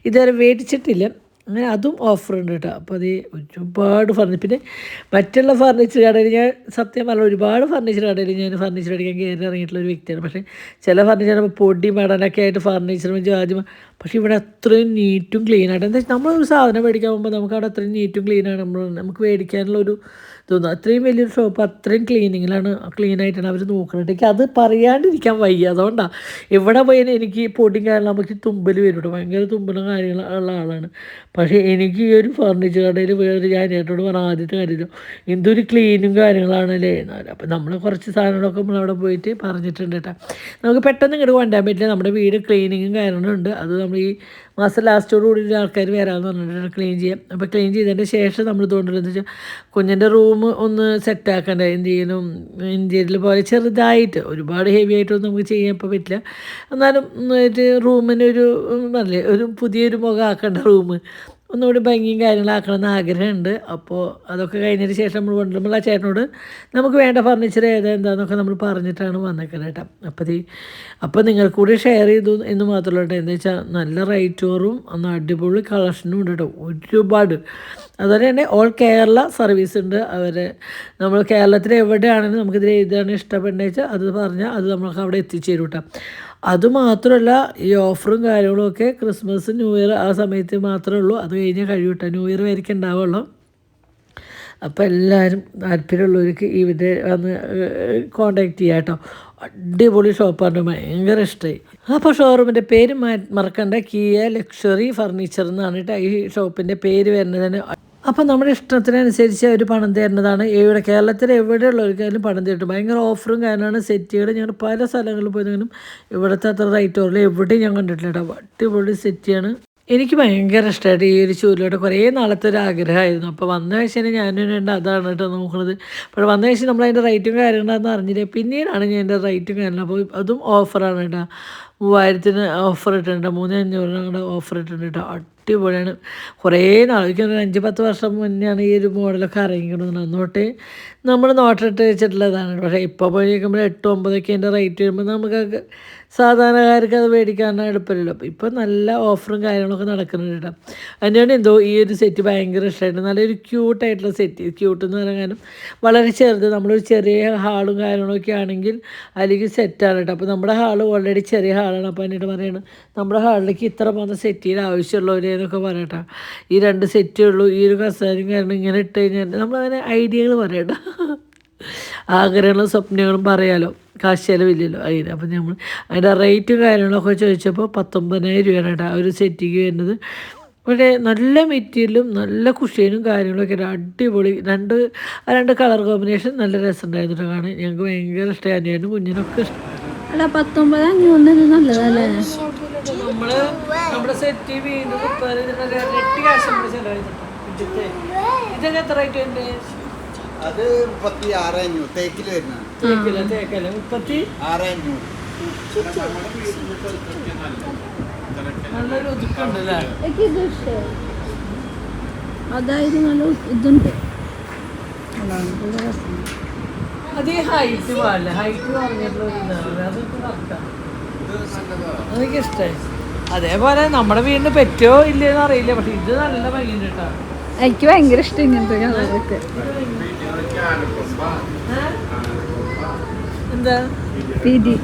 ഇതുവരെ മേടിച്ചിട്ടില്ല. അങ്ങനെ അതും ഓഫറുണ്ട് കേട്ടോ. അപ്പോൾ അത് ഒരുപാട് പിന്നെ മറ്റുള്ള ഫർണിച്ചർ കടയിൽ ഞാൻ സത്യം പറഞ്ഞാൽ ഒരുപാട് ഫർണിച്ചർ കടയിൽ ഞാൻ ഫർണിച്ചർ അടിക്കാൻ കയറി ഇറങ്ങിയിട്ടുള്ള ഒരു വ്യക്തിയാണ്. പക്ഷേ ചില ഫർണിച്ചർ പൊടി മടനൊക്കെ ആയിട്ട് ഫർണിച്ചർ ആദ്യം, പക്ഷേ ഇവിടെ അത്രയും നീറ്റും ക്ലീനായിട്ട്. എന്താ വെച്ചാൽ നമ്മളൊരു സാധനം മേടിക്കാൻ പോകുമ്പോൾ നമുക്ക് അവിടെ അത്രയും നീറ്റും ക്ലീനാണ് നമുക്ക് മേടിക്കാനുള്ള ഒരു തോന്നുന്നു. അത്രയും വലിയൊരു ഷോപ്പ് അത്രയും ക്ലീനായിട്ടാണ് അവർ നോക്കുന്നത്. എനിക്ക് അത് പറയാണ്ടിരിക്കാൻ വയ്യ. അതുകൊണ്ടാണ് എവിടെ പോയാൽ എനിക്ക് പൊടിയും കാരണം നമുക്ക് തുമ്പൽ വരും. ഭയങ്കര തുമ്പലും കാര്യങ്ങളുള്ള ആളാണ്. പക്ഷേ എനിക്ക് ഈ ഒരു ഫർണിച്ചർ കടയിൽ വേറെ ഞാൻ ഏട്ടോട് പറഞ്ഞ ആദ്യത്തെ കാര്യമില്ല, എന്തൊരു ക്ലീനും കാര്യങ്ങളാണല്ലേ. അപ്പോൾ നമ്മൾ കുറച്ച് സാധനങ്ങളൊക്കെ നമ്മളവിടെ പോയിട്ട് പറഞ്ഞിട്ടുണ്ട് കേട്ടോ. നമുക്ക് പെട്ടെന്ന് ഇങ്ങോട്ട് കൊണ്ടുപോകാൻ പറ്റില്ല. നമ്മുടെ വീട് ക്ലീനിങ്ങും കാര്യങ്ങളുണ്ട്. അത് നമ്മൾ ഈ മാസം ലാസ്റ്റോട് കൂടി ആൾക്കാർ വരാമെന്ന് പറഞ്ഞിട്ട് ക്ലീൻ ചെയ്യാം. അപ്പോൾ ക്ലീൻ ചെയ്തതിൻ്റെ ശേഷം നമ്മൾ തോന്നുന്നത് വെച്ചാൽ കുഞ്ഞിൻ്റെ റൂം ഒന്ന് സെറ്റാക്കണ്ടേ. എന്ത് ചെയ്യണം, ഇന്ത്യയിൽ പോലെ ചെറുതായിട്ട് ഒരുപാട് ഹെവി ആയിട്ടൊന്നും നമുക്ക് ചെയ്യാൻ ഇപ്പോൾ പറ്റില്ല. എന്നാലും റൂമിനൊരു നല്ല ഒരു പുതിയൊരു മുഖം ആക്കേണ്ട റൂം ഒന്നുകൂടി ഭംഗിയും കാര്യങ്ങളാക്കണമെന്ന് ആഗ്രഹമുണ്ട്. അപ്പോൾ അതൊക്കെ കഴിഞ്ഞതിന് ശേഷം നമ്മൾ കൊണ്ടുവരുമ്പോൾ ആ ചേട്ടനോട് നമുക്ക് വേണ്ട ഫർണിച്ചർ എന്താണെന്നൊക്കെ നമ്മൾ പറഞ്ഞിട്ടാണ് വന്നേക്കുന്നത് കേട്ടോ. അപ്പോൾ നിങ്ങൾക്ക് കൂടി ഷെയർ ചെയ്തു എന്ന് മാത്രമല്ല കേട്ടോ. എന്താ വെച്ചാൽ നല്ല റേറ്റോറും അന്ന് അടിപൊളി കളക്ഷനും ഉണ്ട് കേട്ടോ, ഒരുപാട്. അതുപോലെ തന്നെ ഓൾ കേരള സർവീസ് ഉണ്ട്. നമ്മൾ കേരളത്തിൽ എവിടെയാണെങ്കിലും നമുക്കിതിൽ ഏതാണ് ഇഷ്ടപ്പെടുന്നത് വെച്ചാൽ അത് പറഞ്ഞാൽ അത് നമ്മൾക്ക് അവിടെ എത്തിച്ചേരും കേട്ടോ. അതുമാത്രമല്ല ഈ ഓഫറും കാര്യങ്ങളൊക്കെ ക്രിസ്മസ് ന്യൂ ഇയർ ആ സമയത്ത് മാത്രമേ ഉള്ളൂ. അത് കഴിഞ്ഞ് കഴിയൂട്ടോ, ന്യൂ ഇയർ വരെയൊക്കെ ഉണ്ടാവുള്ളൂ. അപ്പോൾ എല്ലാവരും താല്പര്യമുള്ളവർക്ക് ഇവിടെ വന്ന് കോണ്ടാക്ട് ചെയ്യാം കേട്ടോ. അടിപൊളി ഷോപ്പാണ്, ഭയങ്കര ഇഷ്ടമായി. അപ്പോൾ ഷോറൂമിൻ്റെ പേര് മറക്കണ്ട, കിയ ലക്ഷറി ഫർണിച്ചർ എന്നാണ് കേട്ടോ ഈ ഷോപ്പിൻ്റെ പേര് വരുന്നത് തന്നെ. അപ്പം നമ്മുടെ ഇഷ്ടത്തിനനുസരിച്ച് അവർ പണം തരുന്നതാണ്. ഇവിടെ കേരളത്തിൽ എവിടെയുള്ളവർക്കായാലും പണം തരും. ഭയങ്കര ഓഫറും കാര്യമാണ്. സെറ്റുകൾ ഞങ്ങൾ പല സ്ഥലങ്ങളിൽ പോയതെങ്കിലും ഇവിടുത്തെ അത്ര റേറ്റോറിൽ എവിടെയും ഞാൻ കണ്ടിട്ടില്ല കേട്ടോ. അടിപൊളി സെറ്റിയാണ്. എനിക്ക് ഭയങ്കര ഇഷ്ടമായിട്ട് ഈ ഒരു ചൂരിലോട്ട് കുറേ നാളത്തെ ഒരു ആഗ്രഹമായിരുന്നു. അപ്പോൾ വന്ന ആഴ്ച ഞാനും അതാണ് കേട്ടോ നോക്കുന്നത്. അപ്പോൾ വന്ന ആഴ്ച നമ്മളതിൻ്റെ റേറ്റും കാര്യങ്ങളെന്ന് അറിഞ്ഞില്ല. പിന്നീടാണ് ഞാൻ എൻ്റെ റേറ്റും കാര്യങ്ങളും. അപ്പോൾ അതും ഓഫറാണ് കേട്ടോ. 3000 ഓഫർ ഇട്ടിട്ടുണ്ട്, 3500 ഓഫർ ഇട്ടിട്ടുണ്ട് കേട്ടോ. അടിപൊളിയാണ്. കുറേ നാളേക്ക് 5-10 വർഷം മുന്നെയാണ് ഈ ഒരു മോഡലൊക്കെ ഇറങ്ങിക്കുന്നത്. അന്നോട്ട് നമ്മൾ നോട്ടിട്ട് വെച്ചിട്ടുള്ളതാണ്. പക്ഷേ ഇപ്പോൾ പോയി നോക്കുമ്പോൾ 8-9 എൻ്റെ റേറ്റ് വരുമ്പോൾ നമുക്കൊക്കെ സാധാരണക്കാർക്ക് അത് മേടിക്കാനാണ് എളുപ്പമല്ലോ. ഇപ്പോൾ നല്ല ഓഫറും കാര്യങ്ങളൊക്കെ നടക്കുന്നുണ്ട് കേട്ടോ. അതിനാണ് എന്തോ ഈ ഒരു സെറ്റ് ഭയങ്കര ഇഷ്ടമായിട്ട്. നല്ലൊരു ക്യൂട്ടായിട്ടുള്ള സെറ്റ്. ക്യൂട്ടെന്ന് പറയാനും വളരെ ചെറുത്, നമ്മളൊരു ചെറിയ ഹാളും കാര്യങ്ങളൊക്കെ ആണെങ്കിൽ അല്ലെങ്കിൽ സെറ്റാണ് കേട്ടോ. അപ്പോൾ നമ്മുടെ ഹാള് ഓൾറെഡി ചെറിയ ഹാളാണ്. അപ്പോൾ എന്നിട്ട് പറയണം നമ്മുടെ ഹാളിലേക്ക് ഇത്ര മാത്രം സെറ്റ് ചെയ്യാൻ ആവശ്യമുള്ളവരെന്നൊക്കെ പറയട്ടോ. ഈ 2 സെറ്റേ ഉള്ളൂ, ഈ ഒരു കസേരയും കാരണം ഇങ്ങനെ ഇട്ട് കഴിഞ്ഞാൽ നമ്മളങ്ങനെ ഐഡിയകൾ പറയട്ടോ. ആഗ്രഹങ്ങളും സ്വപ്നങ്ങളും പറയാലോ, കാശ് ചിലവില്ലല്ലോ അതിന്. അപ്പം നമ്മൾ അതിൻ്റെ റേറ്റും കാര്യങ്ങളൊക്കെ ചോദിച്ചപ്പോൾ 19,000 രൂപയാണ് കേട്ടോ ഒരു സെറ്റിക്ക് വരുന്നത്. പക്ഷേ നല്ല മെറ്റീരിയലും നല്ല കുഷ്യനും കാര്യങ്ങളൊക്കെ അടിപൊളി. രണ്ട് കളർ കോമ്പിനേഷൻ നല്ല രസമുണ്ടായിരുന്നു കാണാൻ. ഞങ്ങൾക്ക് ഭയങ്കര ഇഷ്ടമായി. അനിയനും കുഞ്ഞിനൊക്കെ ഇഷ്ടം. അല്ല 19,500 നല്ലതല്ലേ? നമ്മുടെ സെറ്റ് വീണ്ടും ഇതൊക്കെ എത്ര റേറ്റ് ഉണ്ട്? അത് 36,500 തേക്കിൽ വരുന്നത്. തേക്കല്ല 36,500. നല്ലൊരു ഒതുക്കുണ്ടല്ലേ? എനിക്ക് ഇത് ഇഷ്ടമായി. അതായത് നല്ല ഇതുണ്ട്. അത് ഈ ഹൈറ്റ് പാടില്ല, ഹൈറ്റ് പറഞ്ഞിട്ടുള്ള ഒരു ഇതാണ്. അതൊക്കെ കറക്റ്റാണ്, അതൊക്കെ ഇഷ്ടമായി. അതേപോലെ നമ്മുടെ വീടിന് പറ്റുമോ ഇല്ലയെന്ന് അറിയില്ല, പക്ഷെ ഇത് നല്ല ഭംഗിയുണ്ട് കേട്ടോ. എനിക്ക് ഭയങ്കര ഇഷ്ടം ഇങ്ങനത്തെ കളറൊക്കെ. എന്താ പിടി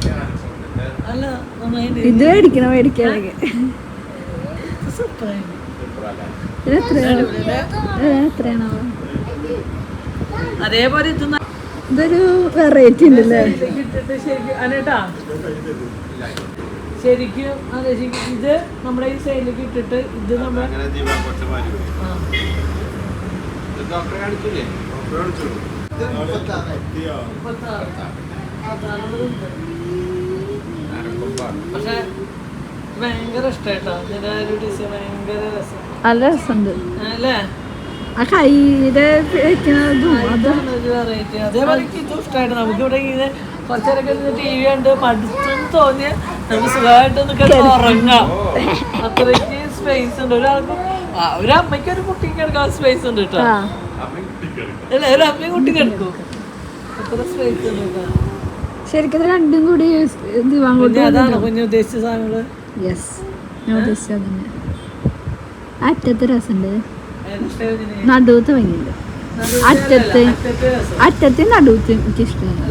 അല്ല നന്നായിട്ട് ഇത് മേടിക്കുകയാണെങ്കിൽ സൂപ്പറായിട്ട് ഇത് എത്രയാണോ? അതേപോലെ ഇത് ഇതൊരു വെറൈറ്റി ഉണ്ടല്ലേ? ഇട്ടിട്ട് ശരിക്കും അനേട്ടാ ശരിക്കും അതെ ഇത് നമ്മുടെ ഈ സൈഡിലേക്ക് ഇട്ടിട്ട് ഇത് നമ്മുടെ പക്ഷെ ഭയങ്കര ഇഷ്ടായിട്ടോ ഇതിന്റെ ഒരു ഡിസൈൻ ഭയങ്കര രസം നല്ല രസമുണ്ട് അല്ലേ? ആ കയ്യില് വെക്കുന്നതും അതാണ് ഒരു വെറൈറ്റി. അതേപോലെ എനിക്ക് ഇതും ഇഷ്ടമായിട്ട് നമുക്ക് ഇവിടെ ഇങ്ങനെ കുറച്ചേരൊക്കെ ടി വി കണ്ട് മടുത്തെന്ന് തോന്നിയ നമുക്ക് സുഖമായിട്ട് നിൽക്കാൻ ഉറങ്ങാം. അത്രയ്ക്ക് സ്പേസ് ഉണ്ട്. ഒരു അമ്മയ്ക്ക് ഒരു കുട്ടിക്ക് എടുക്കാൻ സ്പേസ് ഉണ്ട് കേട്ടോ. അല്ല ഒരു അമ്മയും കുട്ടി കിടക്കും. അത്ര സ്പേസ് ഉണ്ട് കേട്ടോ. ശരിക്കും രണ്ടും കൂടി അതാണ് കുഞ്ഞു ഉദ്ദേശിച്ച സാധനങ്ങള്. യെസ് ഞാൻ ഉദ്ദേശിച്ചത് തന്നെ. അറ്റത്ത് രസമുണ്ട്, നടുവത്ത് ഭംഗിയുണ്ട്. അറ്റത്ത് നടുവത്ത് എനിക്ക് ഇഷ്ടമാണ്.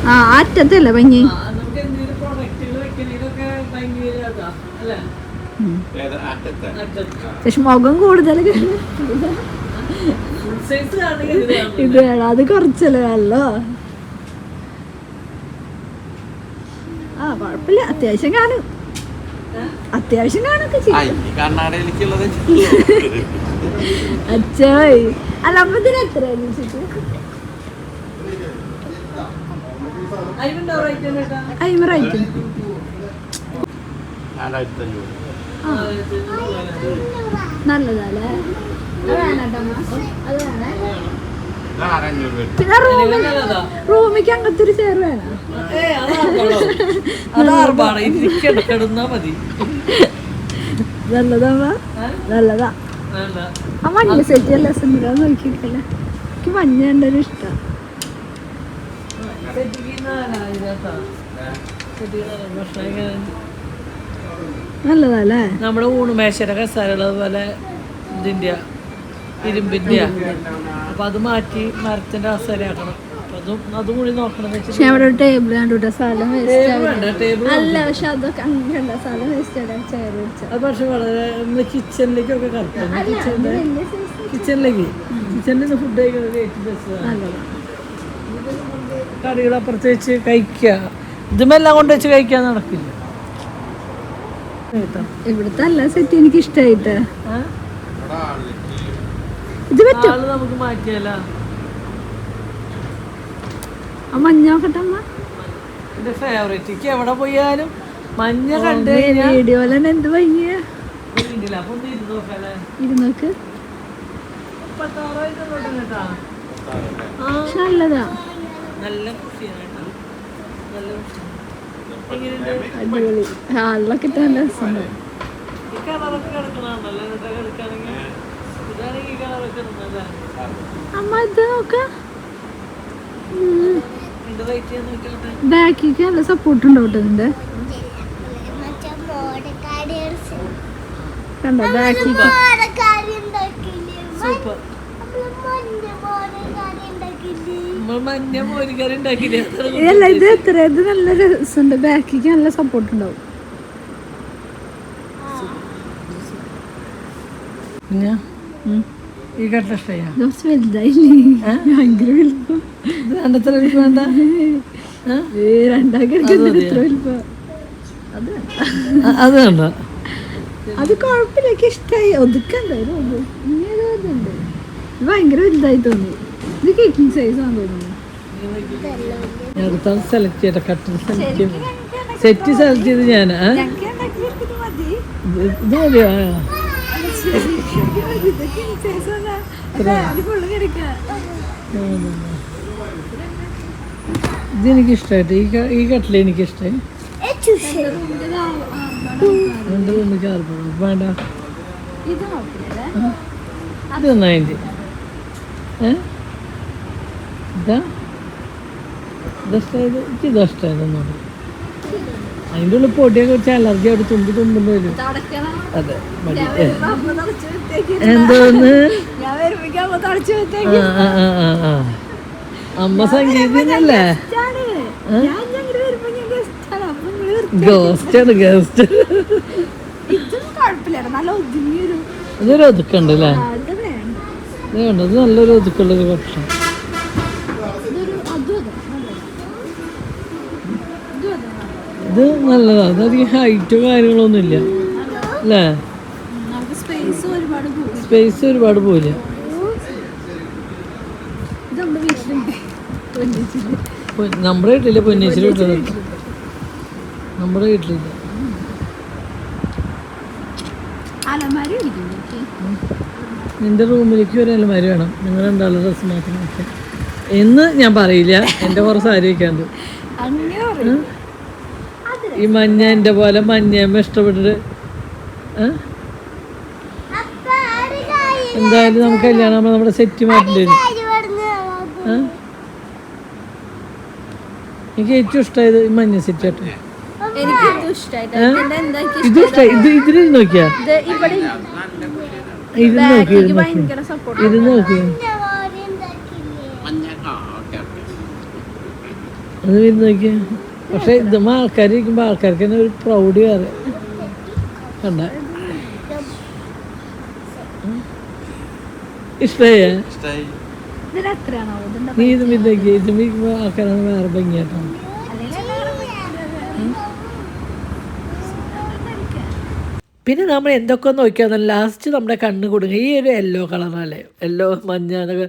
ആ അറ്റത്തല്ല ഭംഗി. പക്ഷെ മുഖം കൂടുതൽ ഇത് വേണം, അത് കുറച്ചല്ലേ വേണല്ലോ. ആ കുഴപ്പമില്ല, അത്യാവശ്യം കാണും, അത്യാവശ്യം കാണൊക്കെ ചെയ്യും. കർണാടകയിലേക്കുള്ളത് അച്ഛായി അല്ല അപ്പൊ ഇതിന് എത്ര അയിമറായിട്ട് 4500. നല്ലതല്ലേ? അത് വേണേ. ഇത് 600 വരും. പിന്നെ റൂമിക്ക് അങ്ങനത്തെ ഒരു ചെയർ വേണം. കിടന്നാ മതി. നല്ലതാ നല്ലതാ. ആ മഞ്ഞ സെറ്റ് അല്ല സുന്ദര നോക്കിയിട്ടില്ല. എനിക്ക് മഞ്ഞ കണ്ടൊരു ഇഷ്ടം. നല്ലതല്ലേ? നമ്മുടെ ഊണുമേശര കസാരകൾ അതുപോലെ ഇതിന്റെ ഇരുമ്പിന്റെ അപ്പൊ അത് മാറ്റി മരത്തിന്റെ കസാരയാക്കണം. അതും കൂടി നോക്കണം. പക്ഷെ അവിടെ ഒരു ടേബിൾ കണ്ടുവിട്ട സ്ഥലം വേസ്റ്റ് ടേബിൾ അല്ല. പക്ഷെ അതൊക്കെ അങ്ങനെ സ്ഥലം വേസ്റ്റ് ആയിട്ട് ചെയർ വെച്ചാൽ അത് പക്ഷെ വളരെ നമ്മള് കിച്ചണിലേക്കൊക്കെ കറക്റ്റാണ്. കിച്ചണിലേക്ക് നിന്ന് ഫുഡ് കഴിക്കുന്നത് ഏറ്റവും ബെസ്റ്റ്. കറികൾ അപ്പുറത്ത് വെച്ച് കഴിക്കുക. ഇതുമെല്ലാം കൊണ്ട് വെച്ച് കഴിക്കാൻ നടക്കില്ല. ഇവിടുത്തെ എല്ലാ സെറ്റ് എനിക്ക് ഇഷ്ടായിട്ട്. ഇത് പറ്റും, ആള് നമുക്ക് മാറ്റിയല്ല. ആ മഞ്ഞ നോക്കട്ടെ അമ്മ. എന്റെ ഫേവറേറ്റ്. എവിടെ പോയാലും മഞ്ഞ കണ്ടു വീഡിയോയിൽ തന്നെ എന്ത് ഭംഗിയ. കഴിഞ്ഞാൽ അപ്പൊ ഒന്ന് ഇരുന്ന് നോക്കാല്ലേ? ഇരുന്നോക്ക്. 36 കേട്ടാ. പക്ഷെ നല്ലതാ, നല്ല കുഷിയാണ് കേട്ടോ. നല്ല കുഷിയാണ്. അടിപൊളി. ഹാളിലൊക്കെ ഇട്ട് നല്ല രസമുണ്ട്. ഈ കളറൊക്കെ കിടക്കണാണല്ലോ എന്നിട്ട് കിടക്കാണെങ്കിൽ. ഇതാണെങ്കിൽ ഈ കളറൊക്കെ ഇടുന്നല്ലേ? അമ്മ ഇത് നോക്ക. എന്റെ റേറ്റ് ചെയ്യാൻ നോക്കിയാട്ടെ. ബാക്കിക്ക് നല്ല സപ്പോർട്ട് ഉണ്ടോ ഇതിന്റെ? കണ്ടോ ബാക്കിക്ക് സൂപ്പർ. മഞ്ഞ മോരിക്കറി ഉണ്ടാക്കില്ലേ? ഇതല്ല, ഇത് എത്ര, ഇത് നല്ല രസമുണ്ട്. ബാക്കിക്ക് നല്ല സപ്പോർട്ട് ഉണ്ടാവും. ഈ കട്ട ഇഷ്ടയാ? കുറച്ച് വലുതായില്ലേ? ഭയങ്കര വലുപ്പം. ഇത് കണ്ടത്ര വേണ്ട. രണ്ടാക്കി എത്ര വലുപ്പം. അത് കണ്ടോ? അത് കുഴപ്പമില്ല, എനിക്ക് ഇഷ്ടമായി. ഒതുക്കണ്ടോ ഇതുണ്ട്. ഇത് ഭയങ്കര വലുതായി തോന്നി. ഇത് കിച്ചൺ സൈസ് ആണെന്ന് തോന്നുന്നു. അടുത്താണ് സെലക്ട് ചെയ്ത കട്ടർ സെലക്ട് ചെയ്ത് സെറ്റ് സെലക്ട് ചെയ്ത് ഞാനാ. ഇത് മതിയോ? ഇതെനിക്കിഷ്ടായിട്ട് ഈ കട്ടില എനിക്കിഷ്ടായി. വേണ്ട ഇത് നന്നായിട്ട്. ഇതാ ഇഷ്ടമായത്. എനിക്ക് ഇഷ്ടമായതൊന്നും. അതിൻ്റെ ഉള്ളിൽ പൊടിയൊക്കെ വെച്ചാൽ അലർജി അവിടെ തുമ്പുമ്പോൾ വരും. അതെ മതി. എന്തോന്ന് അമ്മ സംഗീതല്ലേ? ഞാൻ ഞങ്ങൾ വരുമ്പോ ഞാൻ ഗസ്റ്റാണ്. അപ്പൊ നിങ്ങള് ഗസ്റ്റ് ഗസ്റ്റ് ഇതൊന്നും കുഴപ്പമില്ല, നല്ല ഒതുങ്ങിയൊരു അതൊരു ഒതുക്കുണ്ട് അല്ലേ? അത് വേണ്ട. ഇത് കണ്ടോ, ഇത് നല്ലൊരു ഒതുക്കുള്ളൊരു ഭക്ഷണം. ഇതൊരു അതും അതെ നല്ലതാ. ഇതും അതെ നല്ലതാ. ഇത് നല്ലതാണ്. അതധികം ഹൈറ്റോ കാര്യങ്ങളൊന്നും ഇല്ല അല്ലേ? നമുക്ക് സ്പേസ് ഒരുപാട് പോകും. സ്പേസ് ഒരുപാട് പോയില്ല. ഇത് നമ്മുടെ വീട്ടിലുണ്ട്. പൊന്നിച്ചില്. നമ്മുടെ വീട്ടിലില്ല, പൊന്നേശ്വരി വീട്ടിലുണ്ട്. നമ്മുടെ വീട്ടിലില്ല. അലമാരി ഇരിക്കുന്നു. നിന്റെ റൂമിലേക്ക് ഒരു അലമാരി വേണം, നിങ്ങൾ രണ്ടാളുടെ ഡ്രസ്സ് മാത്രം വെക്കാം എന്ന് ഞാൻ പറയില്ല. എൻ്റെ കുറച്ച് സാരി വയ്ക്കാണ്ട് അങ്ങനെ പറയും. ഈ മഞ്ഞ എൻ്റെ പോലെ മഞ്ഞയമ്മ ഇഷ്ടപ്പെട്ടിട്ട് എന്തായാലും നമുക്ക് കല്യാണം ആകുമ്പോൾ നമ്മുടെ സെറ്റ് മാറ്റില്ല. എനിക്ക് ഏറ്റവും ഇഷ്ടമായത് ഈ മഞ്ഞ സെറ്റ് കേട്ടോ. എനിക്ക് ഇഷ്ടമായിട്ട് ഇത് ഇഷ്ടമായി. ഇതിൽ നോക്കിയാ ഇവിടെ ഇത് നോക്കി ഭയങ്കര സപ്പോർട്ട്. ഇത് നോക്കി അത് ഇത് നോക്കിയാ. പക്ഷെ ഇതുമ്മ ആൾക്കാർ ഇരിക്കുമ്പോൾ ആൾക്കാർക്ക് തന്നെ ഒരു പ്രൗഢി വേറെ കണ്ട. ഇഷ്ടമായ ഇതിന് എത്രയാണോ ഇതിന്റെ നീ ഇതും ഇത് നോക്കി. ഇതും ഇരിക്കുമ്പോൾ ആൾക്കാരാണ് വേറെ ഭംഗിയായിട്ടാണ്. പിന്നെ നമ്മൾ എന്തൊക്കെ നോക്കിയാൽ ലാസ്റ്റ് നമ്മുടെ കണ്ണ് കൊടുക്കുക ഈ ഒരു യെല്ലോ കളറല്ലേ, യെല്ലോ മഞ്ഞ എന്നൊക്കെ.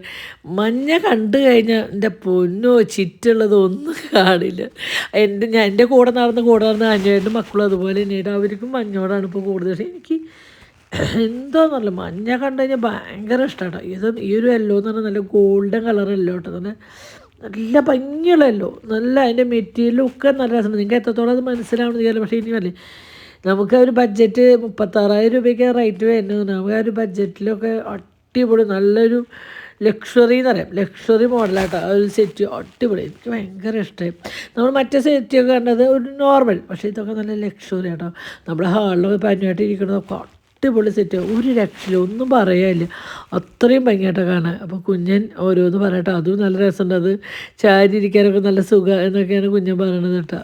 മഞ്ഞ കണ്ടു കഴിഞ്ഞാൽ എൻ്റെ പൊന്നോ ചിറ്റുള്ളത് ഒന്നും കാണില്ല. എൻ്റെ കൂടെ നടന്ന് അനിയായിട്ടും മക്കളും അതുപോലെ തന്നെയായിട്ട് അവർക്കും മഞ്ഞോടാണ് ഇപ്പോൾ കൂടുതൽ. പക്ഷേ എനിക്ക് എന്തോന്നല്ല മഞ്ഞ കണ്ടു കഴിഞ്ഞാൽ ഭയങ്കര ഇഷ്ടമാണ്. ഇത് ഈ ഒരു യെല്ലോ എന്ന് പറഞ്ഞാൽ നല്ല ഗോൾഡൻ കളർ യെല്ലോ കേട്ടോ. നല്ല ഭംഗിയുള്ള യെല്ലോ, നല്ല അതിൻ്റെ മെറ്റീരിയലും ഒക്കെ നല്ല രസമുണ്ട്. നിങ്ങൾക്ക് എത്രത്തോളം അത് മനസ്സിലാവണമെന്ന് ചെയ്യാറില്ല. പക്ഷേ ഇനി അല്ലേ നമുക്ക് ഒരു ബഡ്ജറ്റ് 36,000 രൂപയ്ക്ക് റേറ്റ് വരുന്നത്. നമുക്ക് ആ ഒരു ബഡ്ജറ്റിലൊക്കെ അടിപൊളി നല്ലൊരു ലക്ഷറി എന്ന് പറയാം, ലക്ഷറി മോഡലാട്ടോ ആ ഒരു സെറ്റ്. അടിപൊളി, എനിക്ക് ഭയങ്കര ഇഷ്ടമായി. നമ്മൾ മറ്റേ സെറ്റൊക്കെ കണ്ടത് ഒരു നോർമൽ, പക്ഷേ ഇതൊക്കെ നല്ല ലക്ഷറി ആട്ടോ. നമ്മുടെ ഹാളിലൊക്കെ പഞ്ഞായിട്ട് ഇരിക്കണതൊക്കെ അടിപൊളി സെറ്റ്, ഒരു രക്ഷയില്ല, ഒന്നും പറയാനില്ല, അത്രയും ഭംഗിയായിട്ടാണ് കാണാൻ. അപ്പോൾ കുഞ്ഞൻ ഓരോന്ന് പറയട്ടെ, അതും നല്ല രസമുണ്ട്. അത് ചാരി ഇരിക്കാനൊക്കെ നല്ല സുഖം എന്നൊക്കെയാണ് കുഞ്ഞൻ പറയണത് കേട്ടോ.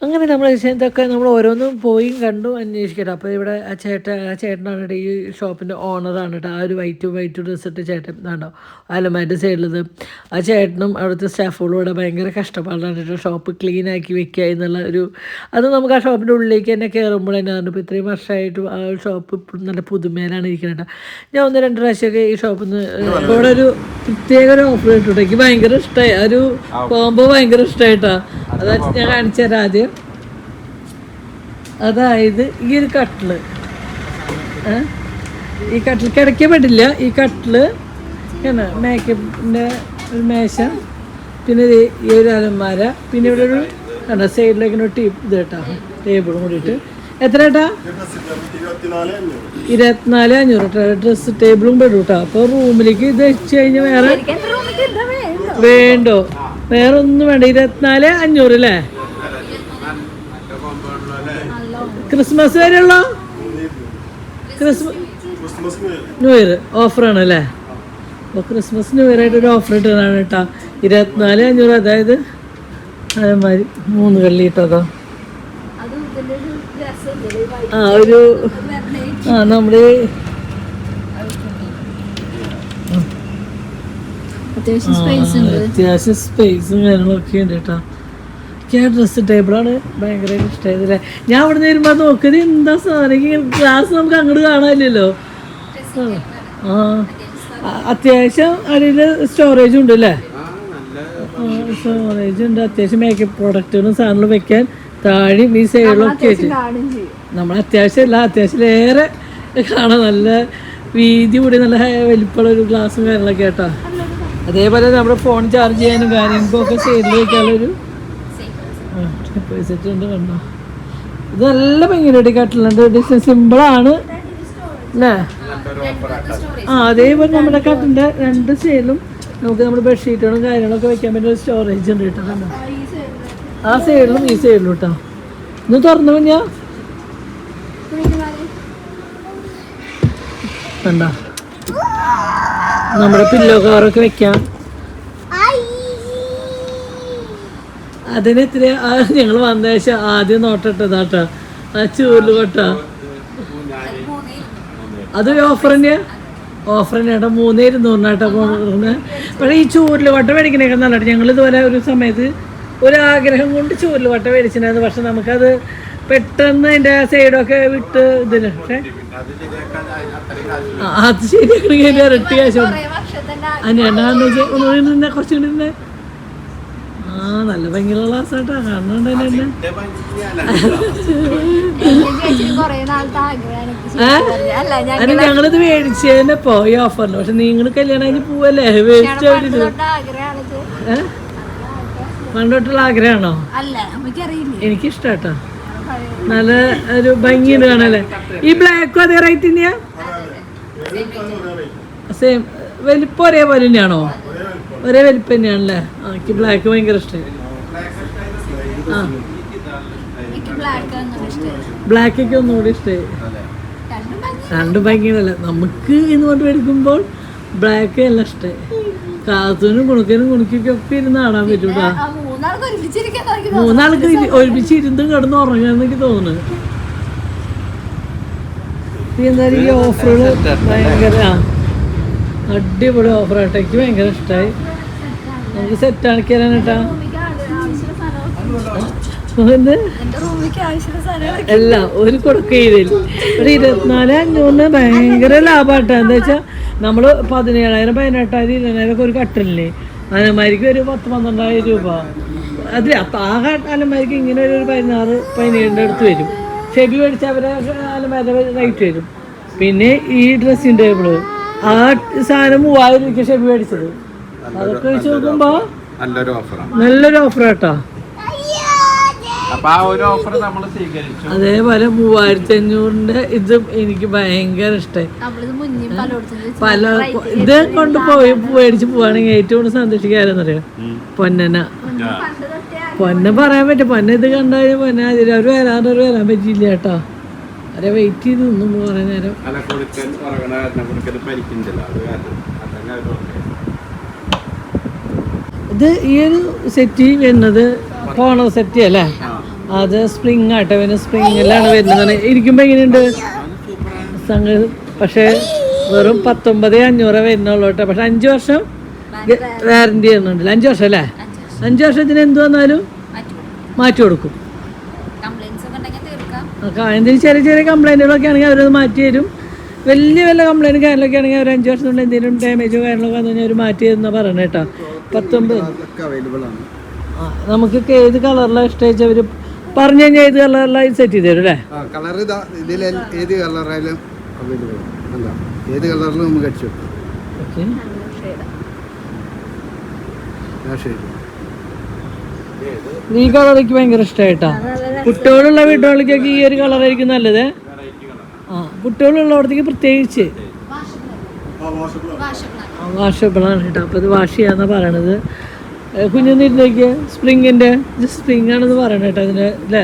അങ്ങനെ നമ്മൾ ഇതൊക്കെ നമ്മൾ ഓരോന്നും പോയി കണ്ടു അന്വേഷിക്കട്ടെ. അപ്പോൾ ഇവിടെ ആ ചേട്ടനാണ് കേട്ടോ ഈ ഷോപ്പിൻ്റെ ഓണറാണ് കേട്ടോ. ആ ഒരു വൈറ്റ് ഡ്രസ്സ് ഇട്ട് ചേട്ടൻ ഇതാണ്ടോ അലമാൻ്റെ സൈഡിലത്. ആ ചേട്ടനും അവിടുത്തെ സ്റ്റാഫുകളും ഇവിടെ ഭയങ്കര കഷ്ടപ്പാടാണ് കേട്ടോ ഷോപ്പ് ക്ലീൻ ആക്കി വെക്കുക എന്നുള്ള ഒരു. അത് നമുക്ക് ആ ഷോപ്പിൻ്റെ ഉള്ളിലേക്ക് തന്നെ കയറുമ്പോൾ തന്നെ ആണ്. ഇപ്പോൾ ഇത്രയും വർഷമായിട്ട് ആ ഒരു ഷോപ്പ് ഇപ്പോഴും നല്ല പുതുമേലാണ് ഇരിക്കുന്നത് കേട്ടോ. ഞാൻ 1-2 പ്രാവശ്യമൊക്കെ ഈ ഷോപ്പിൽ നിന്ന് ഇവിടെ ഒരു പ്രത്യേക ഒരു ഓഫർ കിട്ടും. എനിക്ക് ഭയങ്കര ഇഷ്ടമായി, ആ ഒരു കോംബോ ഭയങ്കര ഇഷ്ടമായിട്ടാ. അതാ ഞാൻ കാണിച്ചു തരാം ആദ്യം. അതായത് ഈ ഒരു കട്ടില്, ഈ കട്ടിൽ കിടക്കാൻ പറ്റില്ല. ഈ കട്ടില് മേക്കപ്പിൻ്റെ ഒരു മേശ, പിന്നെ ഈ ഒരു അലമാര, പിന്നെ ഇവിടെ ഒരു കണ്ട സൈഡിലേക്ക് ഒരു ഇത് കേട്ടോ ടേബിളും കൂടിയിട്ട്. എത്ര കേട്ടാ? 24,500 കേട്ടോ ഡ്രസ്സ് ടേബിളും പെടും കേട്ടോ. അപ്പോൾ റൂമിലേക്ക് ഇത് വെച്ച് കഴിഞ്ഞാൽ വേറെ വേണ്ടോ? വേറെ ഒന്നും വേണ്ട. 24,500 അല്ലേ? ക്രിസ്മസ് വരെയുള്ള ന്യൂ ഇയർ ഓഫറാണ് അല്ലേ? അപ്പോൾ ക്രിസ്മസ് ന്യൂ ഇയർ ആയിട്ട് ഒരു ഓഫർ ഇട്ടതാണ് കേട്ടോ. 24,500, അതായത് അതേമാതിരി 3 കള്ളി ഇട്ടതോ. ആ ഒരു നമ്മൾ അത്യാവശ്യം സ്പേസും കാര്യങ്ങളൊക്കെ ഉണ്ട് കേട്ടോ. എനിക്ക് ആ ഡ്രസ്സ് ടേബിളാണ് ഭയങ്കര ഇഷ്ടമായതല്ലേ. ഞാൻ അവിടെ നിന്ന് വരുമ്പോൾ നോക്കിയത് എന്താ സാധനം, ഗ്ലാസ് നമുക്ക് അങ്ങോട്ട് കാണാനില്ലല്ലോ. അത്യാവശ്യം അതിൽ സ്റ്റോറേജ് ഉണ്ട് അല്ലേ? സ്റ്റോറേജ് ഉണ്ട്. അത്യാവശ്യം മേക്കപ്പ് പ്രോഡക്റ്റുകളും സാധനങ്ങളും വെക്കാൻ താഴെയും ഈ സൈഡിലും ഒക്കെ വെച്ച് നമ്മൾ അത്യാവശ്യം ഏറെ കാണാൻ നല്ല വീതി കൂടി നല്ല വലിപ്പമുള്ള ഒരു ഗ്ലാസും കാര്യങ്ങളൊക്കെ കേട്ടോ. അതേപോലെ നമ്മുടെ ഫോൺ ചാർജ് ചെയ്യാനും കാര്യങ്ങൾക്കൊക്കെ സൈഡിൽ വയ്ക്കാനുള്ളൊരു സെറ്റ് ഉണ്ട് കണ്ടോ. ഇത് നല്ല ഭംഗിയായിട്ട് കട്ടിലുണ്ട്. ഡിസൈൻ സിമ്പിളാണ് അല്ലേ? അതേപോലെ നമ്മുടെ കട്ടിൻ്റെ 2 സൈഡിലും നമുക്ക് നമ്മുടെ ബെഡ്ഷീറ്റുകളും കാര്യങ്ങളൊക്കെ വെക്കാൻ പറ്റുന്ന ഒരു സ്റ്റോറേജ് ഉണ്ട് കേട്ടോ. കണ്ടോ ആ സൈഡിലും ഈ സൈഡിലും കേട്ടോ. ഇന്ന് തുറന്നു കഴിഞ്ഞാൽ കണ്ടോ നമ്മുടെ പില്ലോ കവറൊക്കെ വെക്കാം. അതിന് ഇത്ര ഞങ്ങൾ വന്ന ശേഷം ആദ്യം നോട്ടിട്ടതാട്ടോ ആ ചൂരിൽ കൊട്ട. അത് ഓഫർ തന്നെയാട്ടോ 3,200 പോകുന്നത്. പക്ഷേ ഈ ചൂരിൽ വട്ട മേടിക്കണേക്കെ നല്ലതായിട്ട്. ഞങ്ങൾ ഇതുപോലെ ഒരു സമയത്ത് ഒരാഗ്രഹം കൊണ്ട് ചൂരിൽ വട്ട മേടിച്ചിട്ടുണ്ടായിരുന്നു. പക്ഷെ നമുക്കത് പെട്ടെന്ന് അതിൻ്റെ സൈഡൊക്കെ വിട്ട് ഇതിന്. പക്ഷേ അത് ശരിയാക്കണമെങ്കിൽ അതിൻ്റെ ഇരട്ടി കാശ് അതിനെന്താന്ന് വെച്ചാൽ ഒന്നുകൂടി നിന്നെ കുറച്ചുകൂടി നിന്നെ. ആ നല്ല ഭംഗിയുള്ള ക്ലാസ് ആട്ടാ കാണുന്നുണ്ട് തന്നെ. അതിന് ഞങ്ങളിത് മേടിച്ചതിനിപ്പോ ഈ ഓഫറിന്. പക്ഷെ നിങ്ങൾ കല്യാണം കഴിഞ്ഞ് പോവല്ലേ വേസ്റ്റ് ആയിട്ട്. പണ്ടോട്ടുള്ള ആഗ്രഹമാണോ? എനിക്കിഷ്ടാട്ടോ. നല്ല ഒരു ഭംഗിയുണ്ട് കാണാല്ലേ. ഈ ബ്ലാക്കും അതേ റേറ്റ് തന്നെയാ? സെയിം വലിപ്പം ഒരേപോലെ തന്നെയാണോ? ഒരേ വലിപ്പം തന്നെയാണല്ലേ? എനിക്ക് ബ്ലാക്ക് ഭയങ്കര ഇഷ്ടമായി. ആ ബ്ലാക്കൊക്കെ ഒന്നുകൂടി ഇഷ്ടമായി. രണ്ടും ഭംഗിയല്ല നമുക്ക് എന്ന് പറഞ്ഞിട്ട് മേടിക്കുമ്പോൾ ബ്ലാക്ക് എല്ലാം ഇഷ്ടമായി. കാത്തുനും കുണുക്കനും കുണുക്കൊക്കെ ഒക്കെ ഇരുന്ന് കാണാൻ പറ്റൂട്ടാ. 3 ആൾക്ക് ഒരുമിച്ച് ഇരുന്ന് കിടന്ന് ഉറങ്ങാന്ന് എനിക്ക് തോന്നുന്നു. എന്തായാലും ഈ ഓഫറുകൾ ഭയങ്കര അടിപൊളി ഓഫറായിട്ട് എനിക്ക് ഭയങ്കര ഇഷ്ടമായി. നമുക്ക് സെറ്റാക്കി തരാനേട്ടാ. എല്ലാം ഒരു കൊടുക്കയില്ല. ഒരു 24,500 ഭയങ്കര ലാഭമായിട്ടാ. എന്താ വെച്ചാൽ നമ്മൾ 17,000 18,000 20,000 ഒക്കെ ഒരു കട്ടലില്ലേ. അലമാരിക്ക് ഒരു 10-12,000 രൂപ. അതിൽ അപ്പം ആ അലമാരിക്ക് ഇങ്ങനെ ഒരു 16-17 അടുത്ത് വരും. ഷെബി മേടിച്ച അവരെ അലമാരുടെ റേറ്റ് വരും. പിന്നെ ഈ ഡ്രസ്സിങ് ടേബിള് ആ സാധനം 3,000 രൂപയ്ക്ക് ഷെബി മേടിച്ചത്. അതൊക്കെ വെച്ച് നോക്കുമ്പോൾ നല്ലൊരു ഓഫറാട്ടോ. അതേപോലെ 3,500 ഇതും എനിക്ക് ഭയങ്കര ഇഷ്ടമായി. പല ഇത് കൊണ്ട് മേടിച്ച് പോവാണെങ്കിൽ ഏറ്റവും കൂടുതൽ സന്തോഷിക്കാരെന്നറിയാം പൊന്ന പറയാൻ പറ്റും. പൊന്ന ഇത് കണ്ടാൽ പൊന്ന അവർ വരാൻ പറ്റിയില്ല കേട്ടോ. അവരെ വെയിറ്റ് ചെയ്ത് നിന്നു കുറെ നേരം. ഇത് ഈ ഒരു സെറ്റ് വരുന്നത് കോണർ സെറ്റ് അല്ലേ? അത് സ്പ്രിങ് ആട്ടോ. പിന്നെ സ്പ്രിങ്ങിലാണ് വരുന്നത്. ഇരിക്കുമ്പോൾ എങ്ങനെയുണ്ട് സംഗതി? പക്ഷേ വെറും 19,500 വരുന്നുള്ളൂ കേട്ടോ. പക്ഷെ 5 വർഷം വാറണ്ടി തരുന്നുണ്ടല്ലോ. 5 വർഷം അല്ലേ? 5 വർഷത്തിന് എന്ത് വന്നാലും മാറ്റി കൊടുക്കും. എന്തെങ്കിലും ചെറിയ ചെറിയ കംപ്ലൈൻറ്റുകളൊക്കെ ആണെങ്കിൽ അവരത് മാറ്റി തരും. വലിയ കംപ്ലൈൻറ്റ് കാര്യങ്ങളൊക്കെ ആണെങ്കിൽ അവർ 5 വർഷം കൊണ്ട് എന്തെങ്കിലും ഡാമേജോ കാര്യങ്ങളൊക്കെ വന്നു കഴിഞ്ഞാൽ അവർ മാറ്റി തരുന്ന പറയണേ കേട്ടോ. 19 നമുക്ക് ഏത് കളറിലാണ് ഇഷ്ടം അവർ പറഞ്ഞു കഴിഞ്ഞാൽ ഏത് കളറിലാണ് സെറ്റ് ചെയ്ത് തരും അല്ലേ? ഏത് കളറായാലും ഏത് കളറിലും നമുക്ക് അടിച്ചു. ഈ കളർ എനിക്ക് ഭയങ്കര ഇഷ്ടമായിട്ടാ. കുട്ടികളുള്ള വീട്ടുകളിലേക്കൊക്കെ ഈ ഒരു കളറായിരിക്കും നല്ലത്. കുട്ടികളുള്ളടത്തേക്ക് പ്രത്യേകിച്ച് വാഷബിളാണ് കേട്ടോ. അപ്പോൾ ഇത് വാഷ് ചെയ്യാന്നാ പറയണത്. കുഞ്ഞിരുന്നേക്ക് സ്പ്രിങ്ങിൻ്റെ സ്പ്രിങ് ആണെന്ന് പറയണ കേട്ടോ ഇതിന് അല്ലേ?